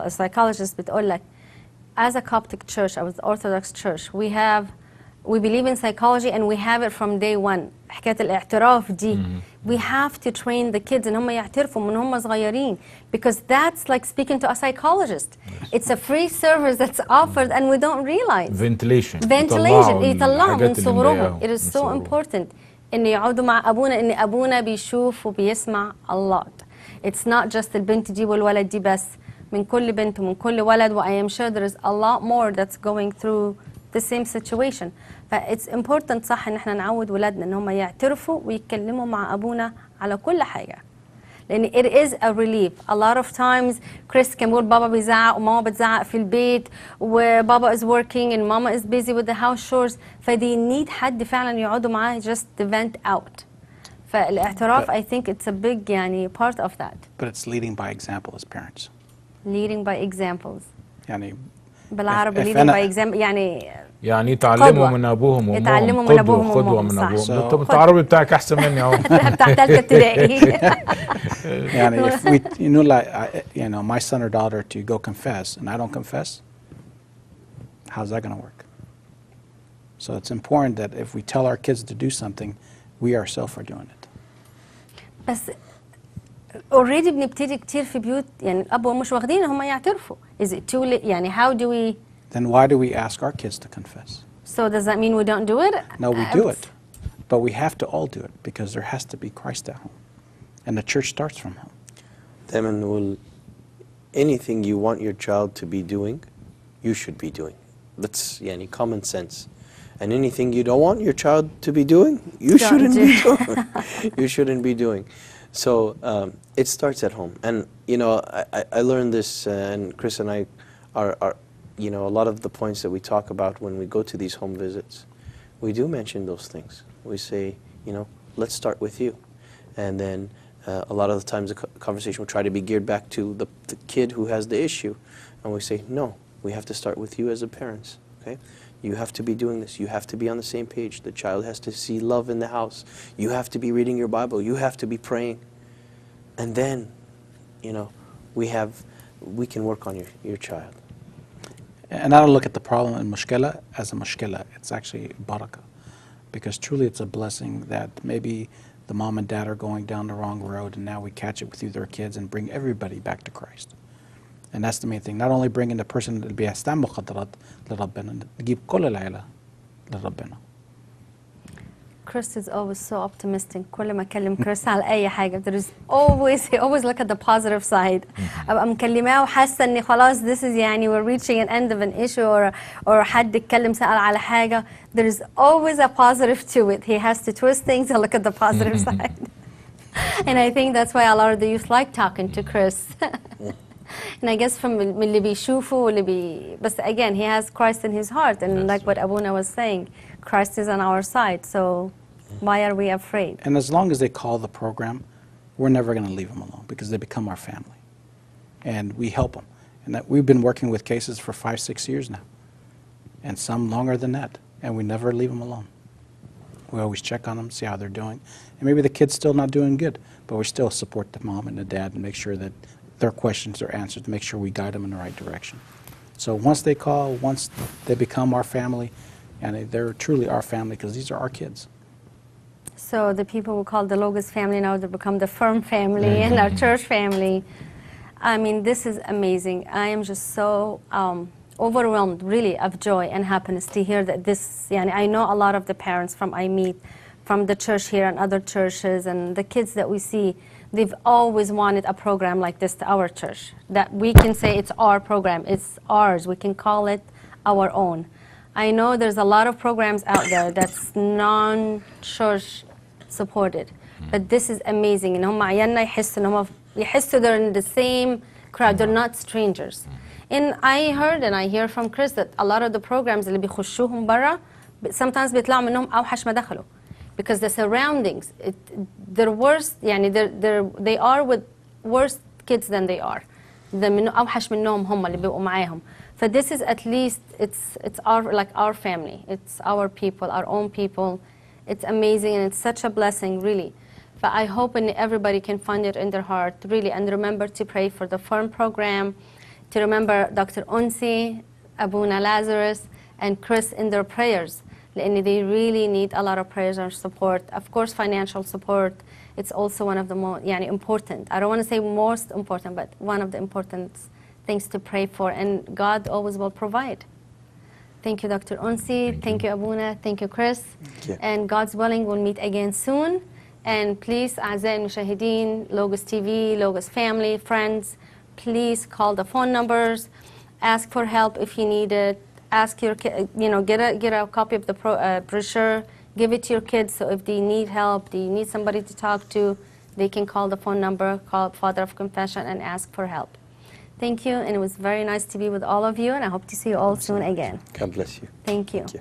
psychologist بتقول لك as a Coptic church or the orthodox church we believe in psychology and we have it from day one. حكايه الاعتراف دي we have to train the kids ان هم يعترفوا من هم صغيرين because that's like speaking to a psychologist. It's a free service that's offered and we don't realize. Ventilation يطلعوا من صغرهم. It is so important ان يقعدوا مع ابونا، ان ابونا بيشوف وبيسمع a lot. It's not just البنت دي والولد دي بس، من كل بنت ومن كل ولد، و I am sure there is a lot more that's going through the same situation. فإتس important صح ان احنا نعود ولادنا ان هم يعترفوا ويتكلموا مع ابونا على كل حاجه، لان it is a relief. A lot of times كريس كان بيقول بابا بيزعق وماما بتزعق في البيت وبابا is working and mama is busy with the house chores، فدي need حد فعلا يقعدوا معاه just to vent out. فالاعتراف I think it's a big يعني part of that. But it's leading by example as parents. leading by examples. يعني بالعربي if leading أنا- by example يعني يعني يتعلموا قدوة. من ابوهم وامهم، يتعلموا من قدوة، أبوهم قدوة وأمهم، من صح. ابوهم. So- انت العربي بتاعك احسن مني اهو. بتاع ثالثة ابتدائي. يعني if we, you know, like, you know, my son or daughter to go confess and I don't confess, how's that going to work? So it's important that if we tell our kids to do something, we ourselves are doing it. بس already بنبتدي كتير في بيوت يعني الأب والأم مش واخدين هم يعترفوا. Is it too late؟ يعني how do we? Then why do we ask our kids to confess? So does that mean we don't do it? No, we do it. But we have to all do it because there has to be Christ at home. And the church starts from home. دايما نقول anything you want your child to be doing, you should be doing. That's يعني common sense. And anything you don't want your child to be doing, you Don't shouldn't do. be doing. You shouldn't be doing. So it starts at home. And you know, I learned this, and Chris and I are, you know, a lot of the points that we talk about when we go to these home visits, we do mention those things. We say, you know, let's start with you. And then a lot of the times the conversation will try to be geared back to the kid who has the issue. And we say, no, we have to start with you as a parents, okay? You have to be doing this. You have to be on the same page. The child has to see love in the house. You have to be reading your Bible. You have to be praying. And then, you know, we can work on your child. And I don't look at the problem in mushkila as a mushkila. It's actually barakah. Because truly it's a blessing that maybe the mom and dad are going down the wrong road and now we catch it with their kids and bring everybody back to Christ. And that's the main thing. Not only bringing the person اللي بيستعمل مخدرات لربنا، نجيب كل العيلة لربنا. Chris is always so optimistic. كل ما أكلم Chris على أي حاجة, there is always, he always look at the positive side. أبقى مكلماه وحاسة إني خلاص this is يعني we're reaching an end of an issue or حد اتكلم سأل على حاجة. There is always a positive to it. He has to twist things and look at the positive side. And I think that's why a lot of the youth like talking to Chris. And I guess from من اللي بيشوفوا واللي but again he has Christ in his heart and like what Abuna was saying, Christ is on our side, so why are we afraid? And as long as they call the program, we're never going to leave them alone because they become our family. And we help them. And that we've been working with cases for 5-6 years now. And some longer than that. And we never leave them alone. We always check on them, see how they're doing. And maybe the kid's still not doing good, but we still support the mom and the dad and make sure that their questions are answered, to make sure we guide them in the right direction. So once they call, once they become our family, and they're truly our family because these are our kids. So the people we call the Logos family now, they become the Firm family and our church family. I mean, this is amazing. I am just so overwhelmed, really, of joy and happiness to hear that this, يعني, I know a lot of the parents I meet from the church here and other churches and the kids that we see, they've always wanted a program like this to our church, that we can say it's our program, it's ours, we can call it our own. I know there's a lot of programs out there that's non-church supported, but this is amazing. إن هم عيالنا يحسوا they're in the same crowd, they're not strangers. And I heard and I hear from Chris that a lot of the programs اللي بيخشوهم برا sometimes بيطلعوا منهم أوحش ما دخلوا. Because the surroundings, they're worse, يعني they are with worse kids than they are. أوحش منهم هم اللي بيبقوا معاهم. So this is at least, it's our family. It's our people, our own people. It's amazing and it's such a blessing, really. But I hope everybody can find it in their heart, really, and remember to pray for the Firm program, to remember Dr. Onsi, Abuna Lazarus, and Chris in their prayers. لأن they really need a lot of prayers and support. Of course, financial support. It's also one of the most important. I don't want to say most important, but one of the important things to pray for. And God always will provide. Thank you, Dr. Onsi. Thank you, Abuna. Thank you, Chris. Thank you. And God's willing, we'll meet again soon. And please, أعزائي المشاهدين, Logos TV, Logos family, friends, please call the phone numbers. Ask for help if you need it. Ask your kid, get a copy of the brochure, give it to your kids, so if they need help, they need somebody to talk to, they can call the phone number, call Father of Confession, and ask for help. Thank you, and it was very nice to be with all of you, and I hope to see you all soon again. God bless you. Thank you. Thank you.